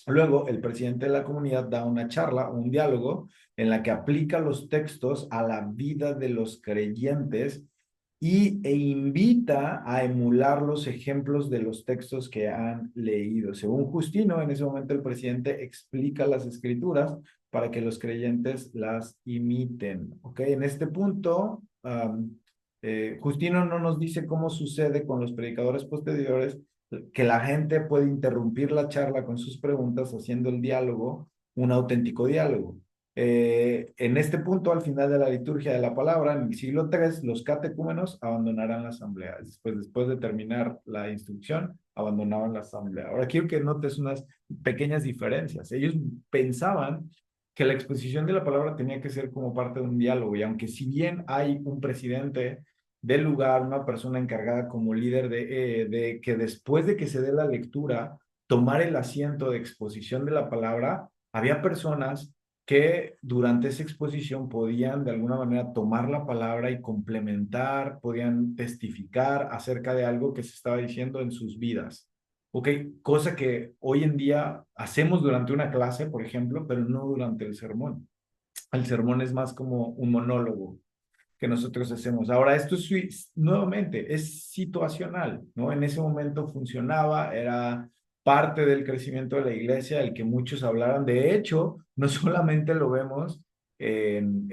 Luego, el presidente de la comunidad da una charla, un diálogo, en la que aplica los textos a la vida de los creyentes e invita a emular los ejemplos de los textos que han leído. Según Justino, en ese momento el presidente explica las escrituras para que los creyentes las imiten. ¿Ok? En este punto, Justino no nos dice cómo sucede con los predicadores posteriores, que la gente puede interrumpir la charla con sus preguntas, haciendo el diálogo un auténtico diálogo. En este punto, al final de la liturgia de la palabra, en el siglo III, los catecúmenos abandonarán la asamblea. Después de terminar la instrucción, abandonaban la asamblea. Ahora quiero que notes unas pequeñas diferencias. Ellos pensaban que la exposición de la palabra tenía que ser como parte de un diálogo, y aunque si bien hay un presidente del lugar, una persona encargada como líder de que después de que se dé la lectura, tomar el asiento de exposición de la palabra, había personas que durante esa exposición podían de alguna manera tomar la palabra y complementar, podían testificar acerca de algo que se estaba diciendo en sus vidas. ¿Ok? Cosa que hoy en día hacemos durante una clase, por ejemplo, pero no durante el sermón. El sermón es más como un monólogo que nosotros hacemos. Ahora, esto es nuevamente, es situacional, ¿no? En ese momento funcionaba, era parte del crecimiento de la iglesia el que muchos hablaran. De hecho, no solamente lo vemos en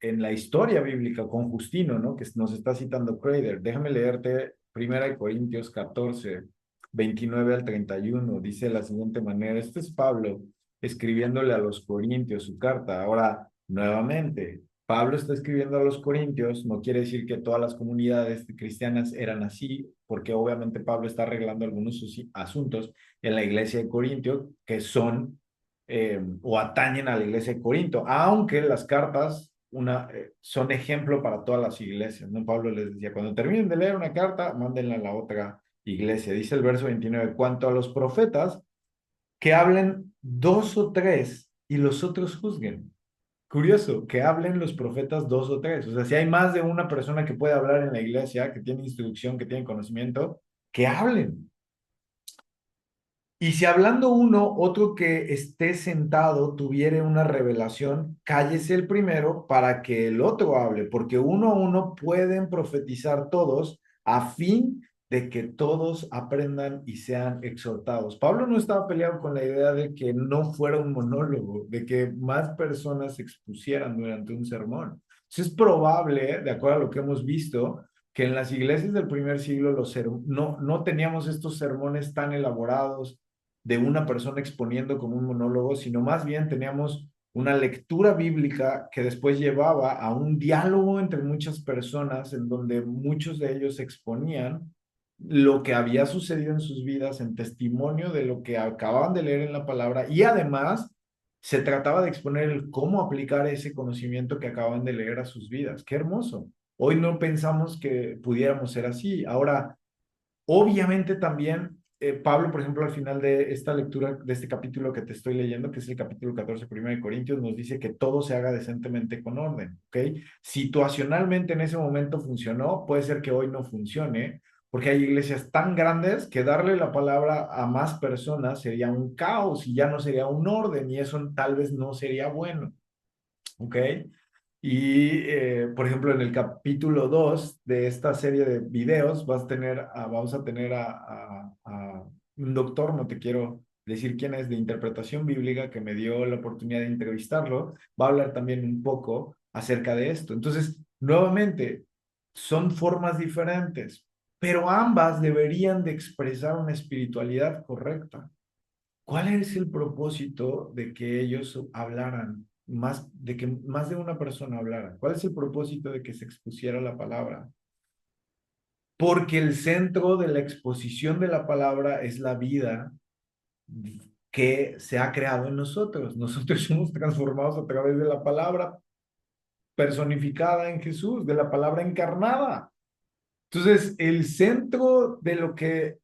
la historia bíblica con Justino, ¿no? Que nos está citando Crader. Déjame leerte 1 Corintios 14, 29 al 31. Dice de la siguiente manera, este es Pablo escribiéndole a los Corintios su carta. Ahora, nuevamente, Pablo está escribiendo a los Corintios, no quiere decir que todas las comunidades cristianas eran así, porque obviamente Pablo está arreglando algunos asuntos en la iglesia de Corintio que son o atañen a la iglesia de Corinto, aunque las cartas son ejemplo para todas las iglesias, ¿no? Pablo les decía, cuando terminen de leer una carta, mándenla a la otra iglesia. Dice el verso 29, cuanto a los profetas, que hablen dos o tres y los otros juzguen. Curioso, que hablen los profetas dos o tres. O sea, si hay más de una persona que puede hablar en la iglesia, que tiene instrucción, que tiene conocimiento, que hablen. Y si hablando uno, otro que esté sentado tuviere una revelación, cállese el primero para que el otro hable, porque uno a uno pueden profetizar todos a fin de que todos aprendan y sean exhortados. Pablo no estaba peleado con la idea de que no fuera un monólogo, de que más personas se expusieran durante un sermón. Entonces es probable, de acuerdo a lo que hemos visto, que en las iglesias del primer siglo no teníamos estos sermones tan elaborados de una persona exponiendo como un monólogo, sino más bien teníamos una lectura bíblica que después llevaba a un diálogo entre muchas personas en donde muchos de ellos exponían lo que había sucedido en sus vidas en testimonio de lo que acababan de leer en la palabra, y además se trataba de exponer el cómo aplicar ese conocimiento que acaban de leer a sus vidas. ¡Qué hermoso! Hoy no pensamos que pudiéramos ser así. Ahora, obviamente también, Pablo, por ejemplo, al final de esta lectura, de este capítulo que te estoy leyendo, que es el capítulo 14, 1 Corintios, nos dice que todo se haga decentemente con orden, ¿ok? Situacionalmente en ese momento funcionó, puede ser que hoy no funcione, porque hay iglesias tan grandes que darle la palabra a más personas sería un caos y ya no sería un orden, y eso tal vez no sería bueno, ¿ok? Y, por ejemplo, en el capítulo 2 de esta serie de videos vamos a tener a un doctor, no te quiero decir quién es, de interpretación bíblica, que me dio la oportunidad de entrevistarlo. Va a hablar también un poco acerca de esto. Entonces, nuevamente, son formas diferentes, pero ambas deberían de expresar una espiritualidad correcta. ¿Cuál es el propósito de que ellos hablaran, de que más de una persona hablara? ¿Cuál es el propósito de que se expusiera la palabra? Porque el centro de la exposición de la palabra es la vida que se ha creado en nosotros. Nosotros somos transformados a través de la palabra personificada en Jesús, de la palabra encarnada. Entonces, el centro de lo que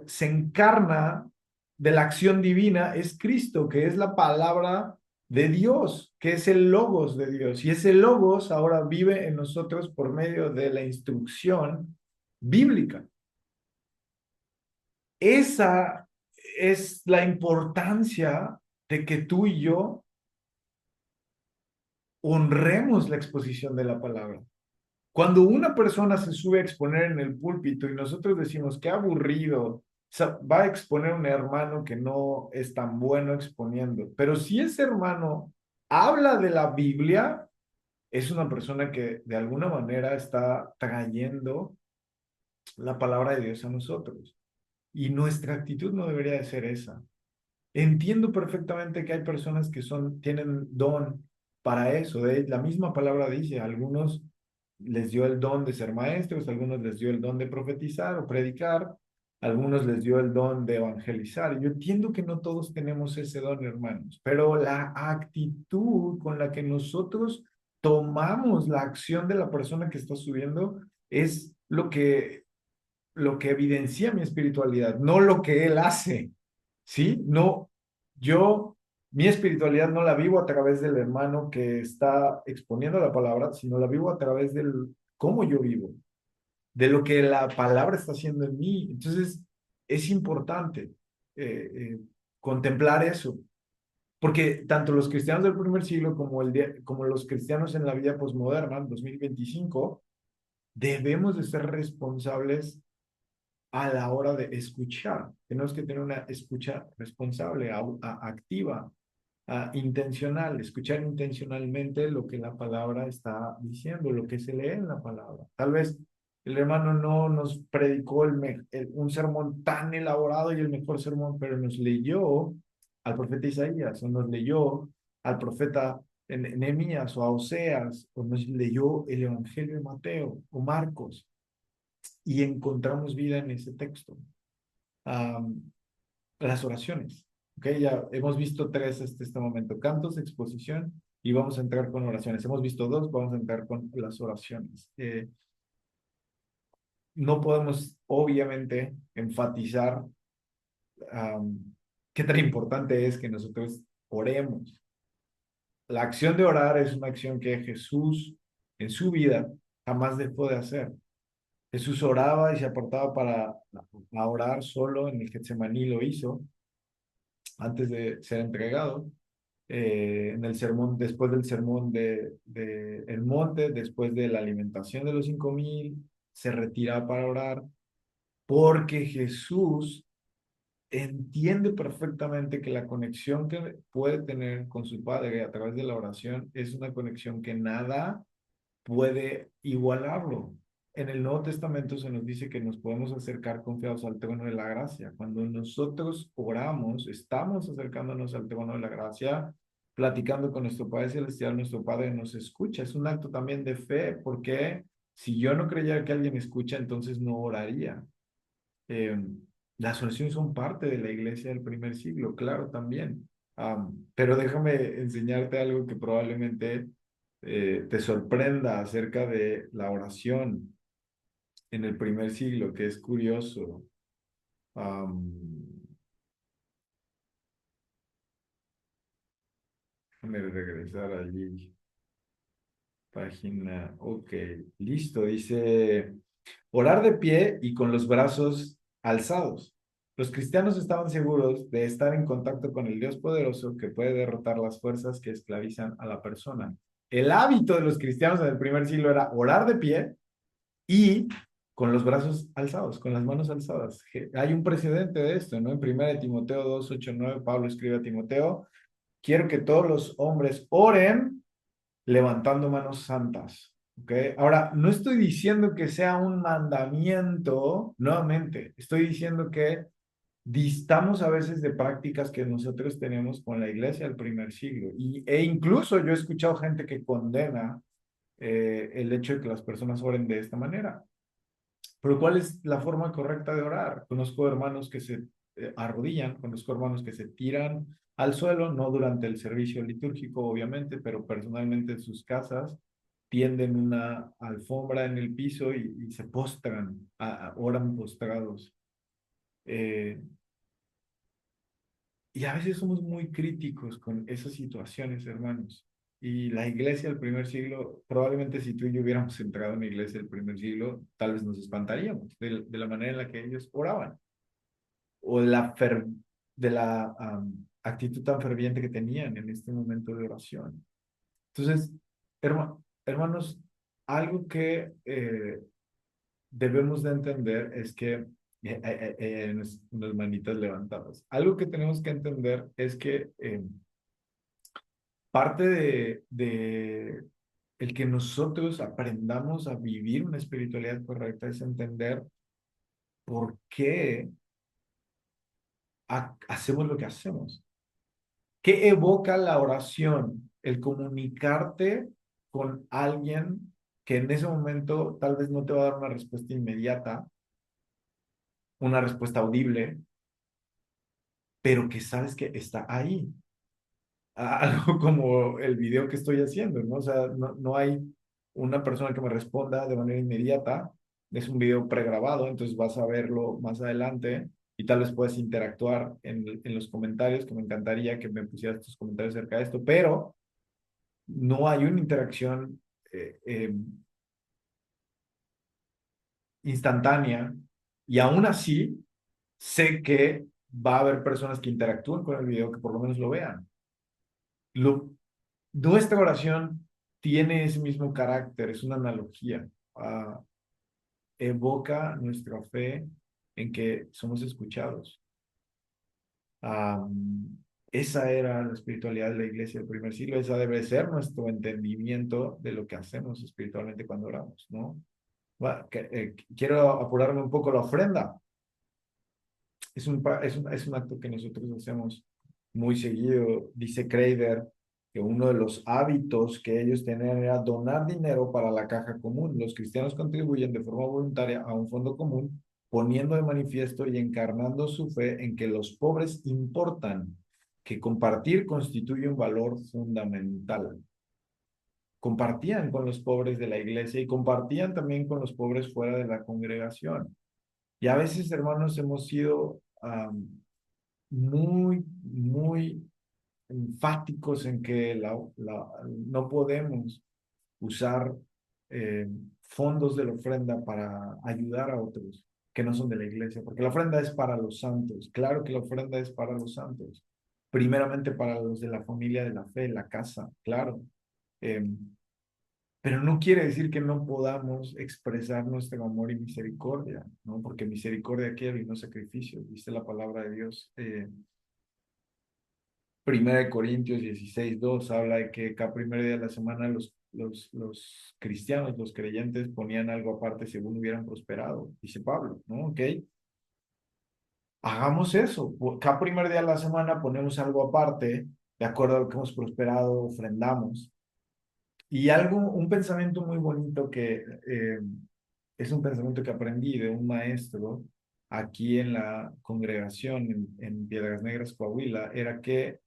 se encarna de la acción divina es Cristo, que es la palabra de Dios, que es el logos de Dios. Y ese logos ahora vive en nosotros por medio de la instrucción bíblica. Esa es la importancia de que tú y yo honremos la exposición de la palabra. Cuando una persona se sube a exponer en el púlpito y nosotros decimos, qué aburrido, va a exponer un hermano que no es tan bueno exponiendo, pero si ese hermano habla de la Biblia, es una persona que de alguna manera está trayendo la palabra de Dios a nosotros. Y nuestra actitud no debería de ser esa. Entiendo perfectamente que hay personas que tienen don para eso. La misma palabra dice, a algunos les dio el don de ser maestros, a algunos les dio el don de profetizar o predicar, a algunos les dio el don de evangelizar. Yo entiendo que no todos tenemos ese don, hermanos, pero la actitud con la que nosotros tomamos la acción de la persona que está subiendo es lo que evidencia mi espiritualidad, no lo que él hace. ¿Sí? No, yo, mi espiritualidad no la vivo a través del hermano que está exponiendo la palabra, sino la vivo a través del cómo yo vivo, de lo que la palabra está haciendo en mí. Entonces, es importante eh, eh, contemplar eso, porque tanto los cristianos del primer siglo como los cristianos en la vida posmoderna, 2025, debemos de ser responsables a la hora de escuchar. Tenemos que tener una escucha responsable, activa, intencional, escuchar intencionalmente lo que la palabra está diciendo, lo que se lee en la palabra. Tal vez el hermano no nos predicó un sermón tan elaborado y el mejor sermón, pero nos leyó al profeta Isaías, o nos leyó al profeta Nehemías, o a Oseas, o nos leyó el Evangelio de Mateo o Marcos, y encontramos vida en ese texto. Las oraciones. ¿Ok? Ya hemos visto tres hasta este momento: cantos, exposición, y vamos a entrar con oraciones. Hemos visto dos, vamos a entrar con las oraciones. No podemos, obviamente, enfatizar qué tan importante es que nosotros oremos. La acción de orar es una acción que Jesús en su vida jamás dejó de hacer. Jesús oraba y se apartaba para orar solo. En el Getsemaní lo hizo antes de ser entregado. En el sermón, después del sermón de el monte, después de la alimentación de los 5,000, se retira para orar, porque Jesús entiende perfectamente que la conexión que puede tener con su Padre a través de la oración es una conexión que nada puede igualarlo. En el Nuevo Testamento se nos dice que nos podemos acercar confiados al trono de la gracia. Cuando nosotros oramos, estamos acercándonos al trono de la gracia, platicando con nuestro Padre Celestial. Nuestro Padre nos escucha. Es un acto también de fe, porque si yo no creyera que alguien escucha, entonces no oraría. Eh, las oraciones son parte de la iglesia del primer siglo, claro, también. Pero déjame enseñarte algo que probablemente te sorprenda acerca de la oración en el primer siglo, que es curioso. Déjame regresar allí. Página, ok, listo. Dice, orar de pie y con los brazos alzados. Los cristianos estaban seguros de estar en contacto con el Dios poderoso que puede derrotar las fuerzas que esclavizan a la persona. El hábito de los cristianos en el primer siglo era orar de pie y con los brazos alzados, con las manos alzadas. Hay un precedente de esto, ¿no? En 1 Timoteo 2:8-9, Pablo escribe a Timoteo: quiero que todos los hombres oren, levantando manos santas. ¿Ok? Ahora, no estoy diciendo que sea un mandamiento, nuevamente, estoy diciendo que distamos a veces de prácticas que nosotros tenemos con la iglesia del primer siglo. E incluso yo he escuchado gente que condena el hecho de que las personas oren de esta manera. Pero ¿cuál es la forma correcta de orar? Conozco hermanos que se arrodillan, conozco hermanos que se tiran al suelo, no durante el servicio litúrgico, obviamente, pero personalmente en sus casas tienden una alfombra en el piso y se postran, oran postrados. Eh, y a veces somos muy críticos con esas situaciones, hermanos. Y la iglesia del primer siglo, probablemente si tú y yo hubiéramos entrado en la iglesia del primer siglo, tal vez nos espantaríamos de la manera en la que ellos oraban o de la actitud tan ferviente que tenían en este momento de oración. Entonces, hermanos, algo que debemos de entender es que, unas manitas levantadas, algo que tenemos que entender es que parte de el que nosotros aprendamos a vivir una espiritualidad correcta es entender por qué hacemos lo que hacemos. ¿Qué evoca la oración? El comunicarte con alguien que en ese momento tal vez no te va a dar una respuesta inmediata, una respuesta audible, pero que sabes que está ahí. Algo como el video que estoy haciendo, ¿no? O sea, no hay una persona que me responda de manera inmediata, es un video pregrabado, entonces vas a verlo más adelante y tal vez puedes interactuar en los comentarios, que me encantaría que me pusieras tus comentarios acerca de esto, pero no hay una interacción eh, eh, instantánea y aún así sé que va a haber personas que interactúen con el video, que por lo menos lo vean. Lo, Nuestra oración tiene ese mismo carácter, es una analogía. Evoca nuestra fe en que somos escuchados. Esa era la espiritualidad de la iglesia del primer siglo, esa debe ser nuestro entendimiento de lo que hacemos espiritualmente cuando oramos, ¿no? Bueno, quiero apurarme un poco la ofrenda. Es un acto que nosotros hacemos muy seguido. Dice Crader que uno de los hábitos que ellos tenían era donar dinero para la caja común. Los cristianos contribuyen de forma voluntaria a un fondo común, poniendo de manifiesto y encarnando su fe en que los pobres importan, que compartir constituye un valor fundamental. Compartían con los pobres de la iglesia y compartían también con los pobres fuera de la congregación. Y a veces, hermanos, hemos sido muy enfáticos en que no podemos usar eh, fondos de la ofrenda para ayudar a otros que no son de la iglesia, porque la ofrenda es para los santos. Claro que la ofrenda es para los santos. Primeramente para los de la familia de la fe, la casa, claro. Eh, pero no quiere decir que no podamos expresar nuestro amor y misericordia, ¿no? Porque misericordia quiere y no sacrificio, dice la palabra de Dios. Primera de Corintios 16:2 habla de que cada primer día de la semana los cristianos, los creyentes ponían algo aparte según hubieran prosperado, dice Pablo, ¿no? Ok, hagamos eso. Cada primer día de la semana ponemos algo aparte, de acuerdo a lo que hemos prosperado, ofrendamos. Y un pensamiento muy bonito que es un pensamiento que aprendí de un maestro aquí en la congregación en Piedras Negras, Coahuila, era que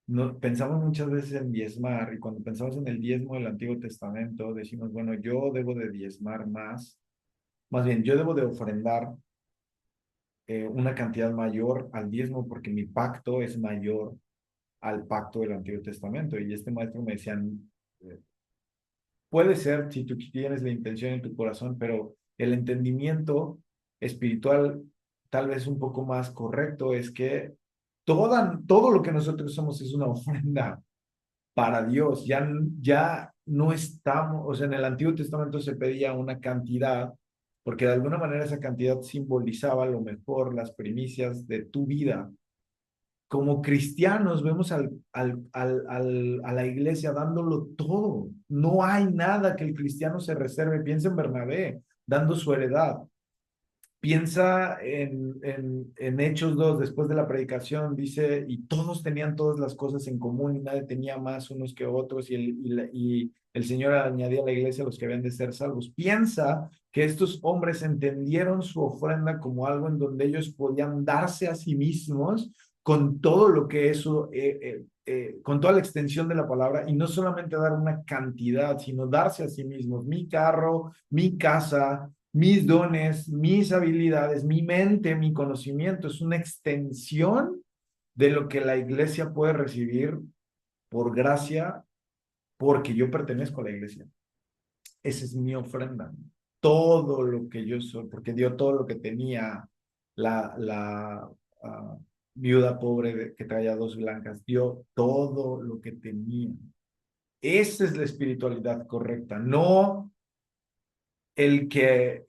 no, pensamos muchas veces en diezmar y cuando pensamos en el diezmo del Antiguo Testamento decimos, bueno, yo debo de diezmar más bien, yo debo de ofrendar una cantidad mayor al diezmo porque mi pacto es mayor al pacto del Antiguo Testamento. Y este maestro me decía, eh, puede ser si tú tienes la intención en tu corazón, pero el entendimiento espiritual tal vez un poco más correcto es que todo lo que nosotros somos es una ofrenda para Dios. Ya no estamos, o sea, en el Antiguo Testamento se pedía una cantidad, porque de alguna manera esa cantidad simbolizaba a lo mejor las primicias de tu vida como cristianos vemos a la iglesia dándolo todo. No hay nada que el cristiano se reserve. Piensa en Bernabé, dando su heredad. Piensa en Hechos 2 después de la predicación, dice, y todos tenían todas las cosas en común y nadie tenía más unos que otros y el Señor añadía a la iglesia a los que habían de ser salvos. Piensa que estos hombres entendieron su ofrenda como algo en donde ellos podían darse a sí mismos con todo lo que eso, con toda la extensión de la palabra y no solamente dar una cantidad, sino darse a sí mismos, mi carro, mi casa, mis dones, mis habilidades, mi mente, mi conocimiento, es una extensión de lo que la iglesia puede recibir por gracia, porque yo pertenezco a la iglesia. Esa es mi ofrenda. Todo lo que yo soy, porque dio todo lo que tenía la viuda pobre que traía dos blancas, dio todo lo que tenía. Esa es la espiritualidad correcta, no el que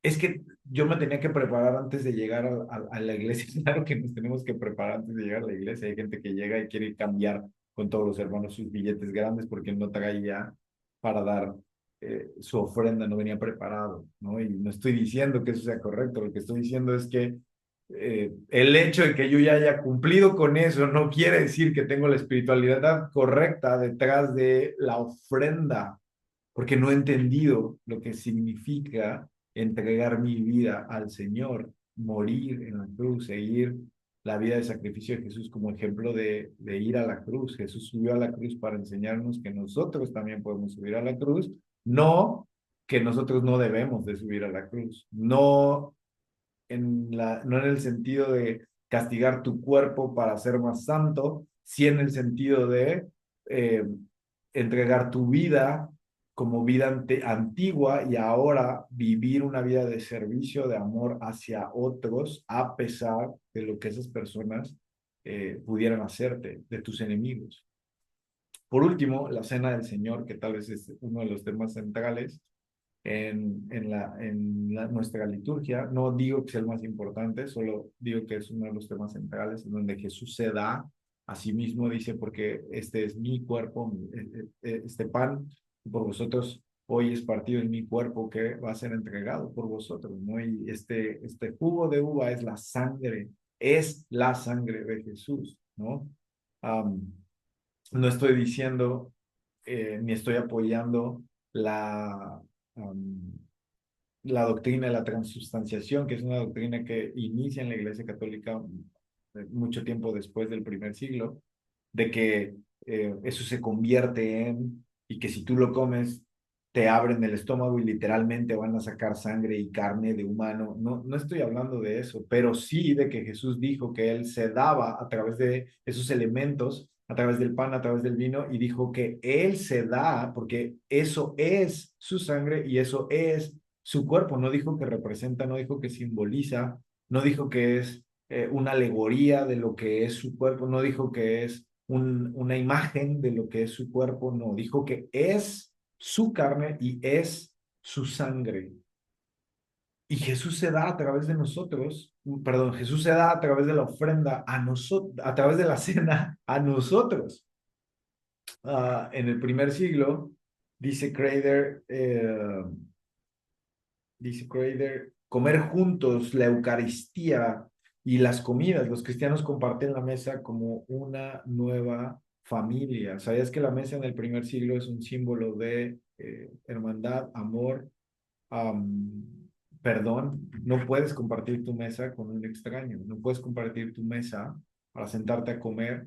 es que yo me tenía que preparar antes de llegar a la iglesia. Claro que nos tenemos que preparar antes de llegar a la iglesia. Hay gente que llega y quiere cambiar con todos los hermanos sus billetes grandes porque no traía para dar su ofrenda, no venía preparado, ¿no? Y no estoy diciendo que eso sea correcto, lo que estoy diciendo es que el hecho de que yo ya haya cumplido con eso no quiere decir que tengo la espiritualidad correcta detrás de la ofrenda porque no he entendido lo que significa entregar mi vida al Señor, morir en la cruz, seguir la vida de sacrificio de Jesús como ejemplo de ir a la cruz. Jesús subió a la cruz para enseñarnos que nosotros también podemos subir a la cruz, no que nosotros no debemos de subir a la cruz, no en el sentido de castigar tu cuerpo para ser más santo, sí en el sentido de eh, entregar tu vida como vida antigua y ahora vivir una vida de servicio, de amor hacia otros, a pesar de lo que esas personas pudieran hacerte, de tus enemigos. Por último, la cena del Señor, que tal vez es uno de los temas centrales nuestra liturgia. No digo que sea el más importante, solo digo que es uno de los temas centrales en donde Jesús se da a sí mismo, dice, porque este es mi cuerpo, este pan por vosotros hoy es partido en mi cuerpo que va a ser entregado por vosotros, ¿no? Y este jugo de uva es la sangre de Jesús, ¿no? Um, no estoy diciendo ni estoy apoyando la, um, la doctrina de la transubstanciación, que es una doctrina que inicia en la Iglesia Católica mucho tiempo después del primer siglo, de que eso se convierte y que si tú lo comes, te abren el estómago y literalmente van a sacar sangre y carne de humano. No, no estoy hablando de eso, pero sí de que Jesús dijo que Él se daba a través de esos elementos, a través del pan, a través del vino, y dijo que Él se da porque eso es su sangre y eso es su cuerpo. No dijo que representa, no dijo que simboliza, no dijo que es una alegoría de lo que es su cuerpo, no dijo que es una imagen de lo que es su cuerpo, no, dijo que es su carne y es su sangre. Y Jesús se da a través de nosotros, perdón, Jesús se da a través de la ofrenda a nosotros, a través de la cena a nosotros. En el primer siglo, dice Crader, comer juntos la Eucaristía y las comidas. Los cristianos comparten la mesa como una nueva familia. ¿Sabías que la mesa en el primer siglo es un símbolo de hermandad, amor, perdón? No puedes compartir tu mesa con un extraño, no puedes compartir tu mesa para sentarte a comer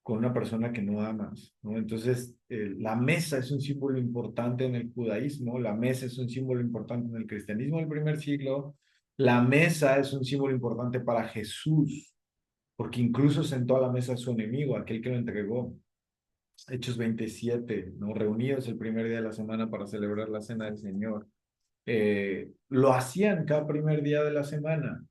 con una persona que no amas, ¿no? Entonces, la mesa es un símbolo importante en el judaísmo, la mesa es un símbolo importante en el cristianismo del primer siglo, la mesa es un símbolo importante para Jesús, porque incluso sentó a la mesa a su enemigo, aquel que lo entregó. Hechos 27, ¿no? Reunidos el primer día de la semana para celebrar la cena del Señor. Lo hacían cada primer día de la semana.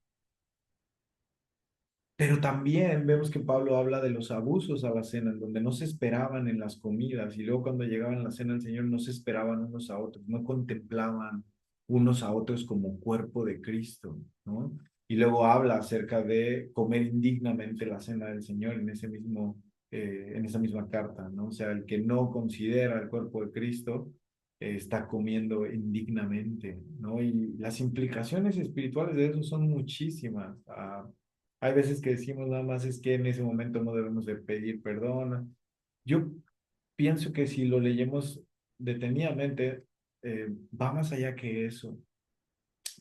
Pero también vemos que Pablo habla de los abusos a la cena, en donde no se esperaban en las comidas y luego cuando llegaban a la cena del Señor no se esperaban unos a otros, no contemplaban unos a otros como cuerpo de Cristo, ¿no? y luego habla acerca de comer indignamente la cena del Señor en esa misma carta, ¿no? O sea, el que no considera el cuerpo de Cristo está comiendo indignamente, ¿no? Y las implicaciones espirituales de eso son muchísimas. Hay veces que decimos nada más es que en ese momento no debemos de pedir perdón. Yo pienso que si lo leyemos detenidamente, va más allá que eso.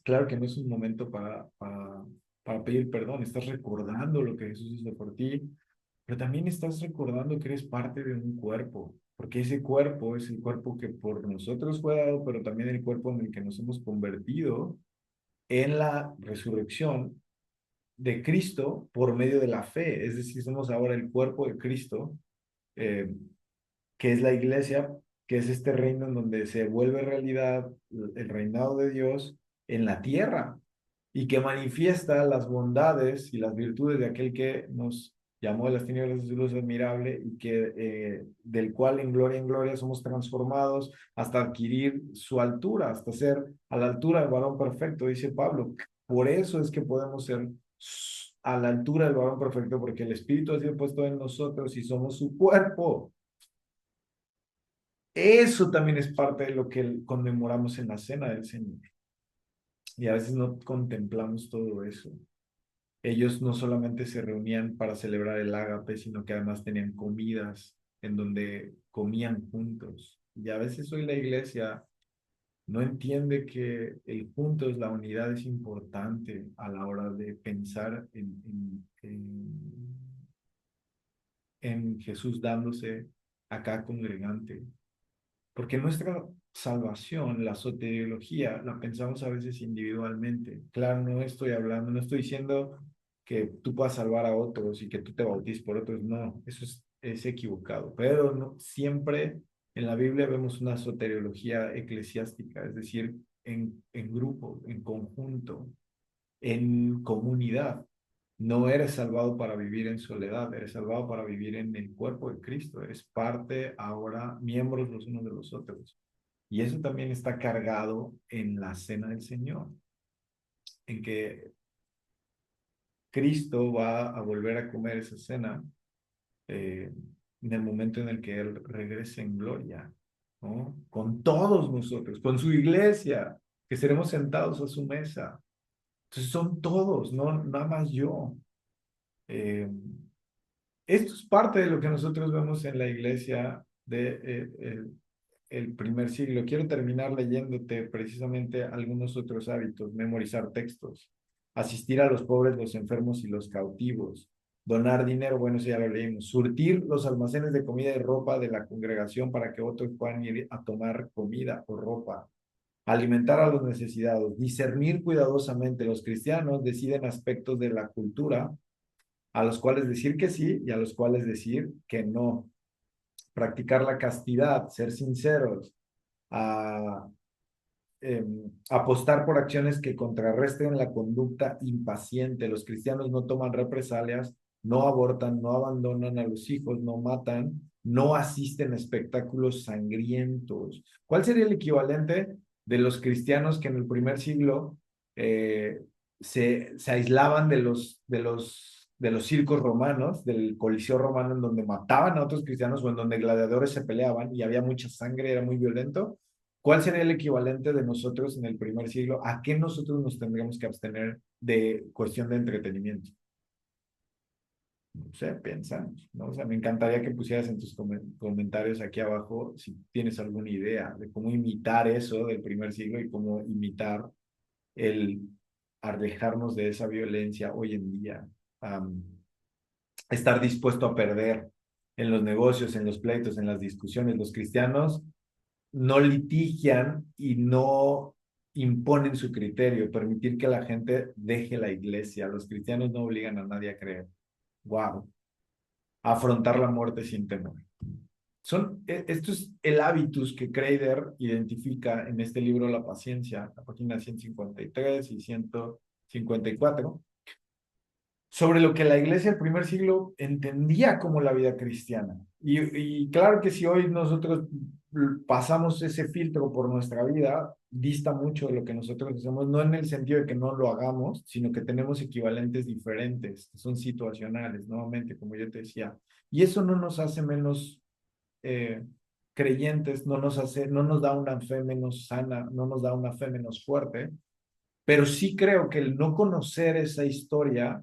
Claro que no es un momento para pedir perdón, estás recordando lo que Jesús hizo por ti, pero también estás recordando que eres parte de un cuerpo, porque ese cuerpo es el cuerpo que por nosotros fue dado, pero también el cuerpo en el que nos hemos convertido en la resurrección de Cristo por medio de la fe. Es decir, somos ahora el cuerpo de Cristo, eh, que es la iglesia, que es este reino en donde se vuelve realidad el reinado de Dios en la tierra y que manifiesta las bondades y las virtudes de aquel que nos llamó de las tinieblas a su luz admirable y que del cual en gloria somos transformados hasta adquirir su altura, hasta ser a la altura del varón perfecto, dice Pablo. Por eso es que podemos ser a la altura del varón perfecto, porque el Espíritu ha sido puesto en nosotros y somos su cuerpo. Eso también es parte de lo que conmemoramos en la cena del Señor. Y a veces no contemplamos todo eso. Ellos no solamente se reunían para celebrar el ágape, sino que además tenían comidas en donde comían juntos. Y a veces hoy la iglesia no entiende que el juntos, la unidad es importante a la hora de pensar en Jesús dándose acá congregante. Porque nuestra salvación, la soteriología, la pensamos a veces individualmente. Claro, no estoy diciendo que tú puedas salvar a otros y que tú te bautices por otros, no, eso es equivocado. Pero no, siempre en la Biblia vemos una soteriología eclesiástica, es decir, en grupo, en conjunto, en comunidad. No eres salvado para vivir en soledad, eres salvado para vivir en el cuerpo de Cristo, eres parte ahora, miembros los unos de los otros. Y eso también está cargado en la cena del Señor, en que Cristo va a volver a comer esa cena eh, en el momento en el que Él regrese en gloria, ¿no? Con todos nosotros, con su iglesia, que seremos sentados a su mesa. Entonces son todos, no nada más yo. Eh, Esto es parte de lo que nosotros vemos en la iglesia el primer siglo. Quiero terminar leyéndote precisamente algunos otros hábitos: memorizar textos, asistir a los pobres, los enfermos y los cautivos, donar dinero, bueno, eso ya lo leímos, surtir los almacenes de comida y ropa de la congregación para que otros puedan ir a tomar comida o ropa, alimentar a los necesitados, discernir cuidadosamente. Los cristianos deciden aspectos de la cultura a los cuales decir que sí y a los cuales decir que no. Practicar la castidad, ser sinceros, a, apostar por acciones que contrarresten la conducta impaciente. Los cristianos no toman represalias, no abortan, no abandonan a los hijos, no matan, no asisten a espectáculos sangrientos. ¿Cuál sería el equivalente de los cristianos que en el primer siglo se aislaban de los circos romanos, del Coliseo romano, en donde mataban a otros cristianos o en donde gladiadores se peleaban y había mucha sangre, era muy violento? ¿Cuál sería el equivalente de nosotros en el primer siglo? ¿A qué nosotros nos tendríamos que abstener de cuestión de entretenimiento? No sé, pensamos, ¿no? O sea, me encantaría que pusieras en tus comentarios aquí abajo si tienes alguna idea de cómo imitar eso del primer siglo y cómo imitar el alejarnos de esa violencia hoy en día. Estar dispuesto a perder en los negocios, en los pleitos, en las discusiones. Los cristianos no litigian y no imponen su criterio, permitir que la gente deje la iglesia. Los cristianos no obligan a nadie a creer. Wow. Afrontar la muerte sin temor. Esto es el hábitus que Kreider identifica en este libro La paciencia, la página 153 y 154, sobre lo que la iglesia del primer siglo entendía como la vida cristiana. Y claro que si hoy nosotros pasamos ese filtro por nuestra vida, dista mucho de lo que nosotros hacemos, no en el sentido de que no lo hagamos, sino que tenemos equivalentes diferentes, que son situacionales, nuevamente, como yo te decía. Y eso no nos hace menos eh, creyentes, no nos da una fe menos sana, no nos da una fe menos fuerte, pero sí creo que el no conocer esa historia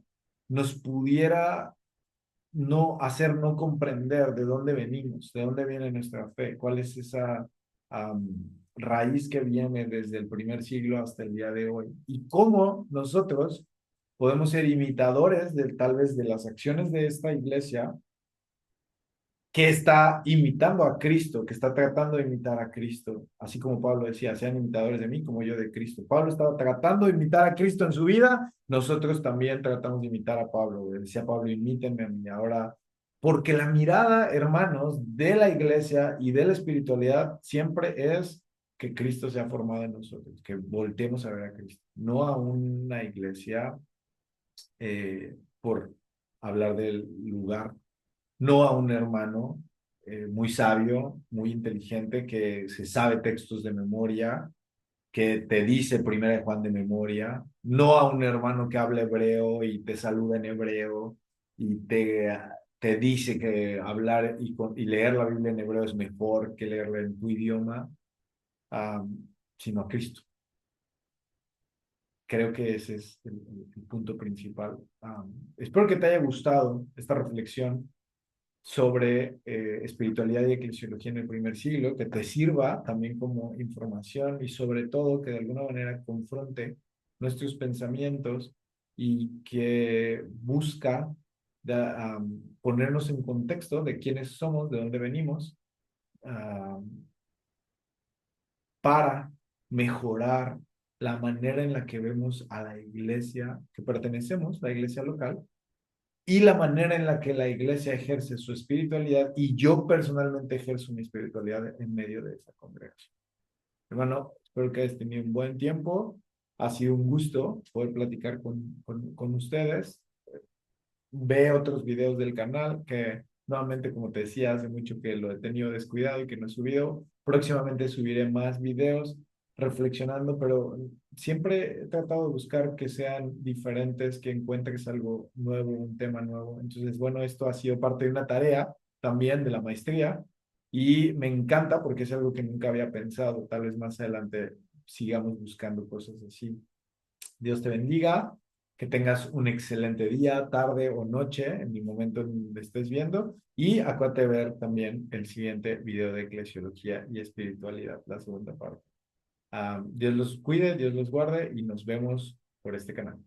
nos pudiera no comprender de dónde venimos, de dónde viene nuestra fe, cuál es esa am, raíz que viene desde el primer siglo hasta el día de hoy, y cómo nosotros podemos ser imitadores de tal vez de las acciones de esta iglesia que está imitando a Cristo, que está tratando de imitar a Cristo, así como Pablo decía, sean imitadores de mí como yo de Cristo. Pablo estaba tratando de imitar a Cristo en su vida, nosotros también tratamos de imitar a Pablo. Decía Pablo, imítenme a mí ahora, porque la mirada, hermanos, de la iglesia y de la espiritualidad siempre es que Cristo sea formado en nosotros, que volteemos a ver a Cristo, no a una iglesia por hablar del lugar, no a un hermano muy sabio, muy inteligente, que se sabe textos de memoria, que te dice Primera de Juan de memoria, no a un hermano que habla hebreo y te saluda en hebreo y te dice que hablar y leer la Biblia en hebreo es mejor que leerla en tu idioma, sino a Cristo. Creo que ese es el punto principal. Espero que te haya gustado esta reflexión sobre espiritualidad y eclesiología en el primer siglo, que te sirva también como información y sobre todo que de alguna manera confronte nuestros pensamientos y que busca ponernos en contexto de quiénes somos, de dónde venimos, um, para mejorar la manera en la que vemos a la iglesia que pertenecemos, la iglesia local, y la manera en la que la iglesia ejerce su espiritualidad y yo personalmente ejerzo mi espiritualidad en medio de esa congregación. Hermano, espero que hayas tenido un buen tiempo. Ha sido un gusto poder platicar con ustedes. Ve otros videos del canal que nuevamente, como te decía, hace mucho que lo he tenido descuidado y que no he subido. Próximamente subiré más videos reflexionando, pero siempre he tratado de buscar que sean diferentes, que encuentres algo nuevo, un tema nuevo. Entonces, bueno, esto ha sido parte de una tarea también de la maestría y me encanta porque es algo que nunca había pensado. Tal vez más adelante sigamos buscando cosas así. Dios te bendiga, que tengas un excelente día, tarde o noche en el momento en donde estés viendo y acuérdate de ver también el siguiente video de eclesiología y espiritualidad, la segunda parte. Dios los cuide, Dios los guarde y nos vemos por este canal.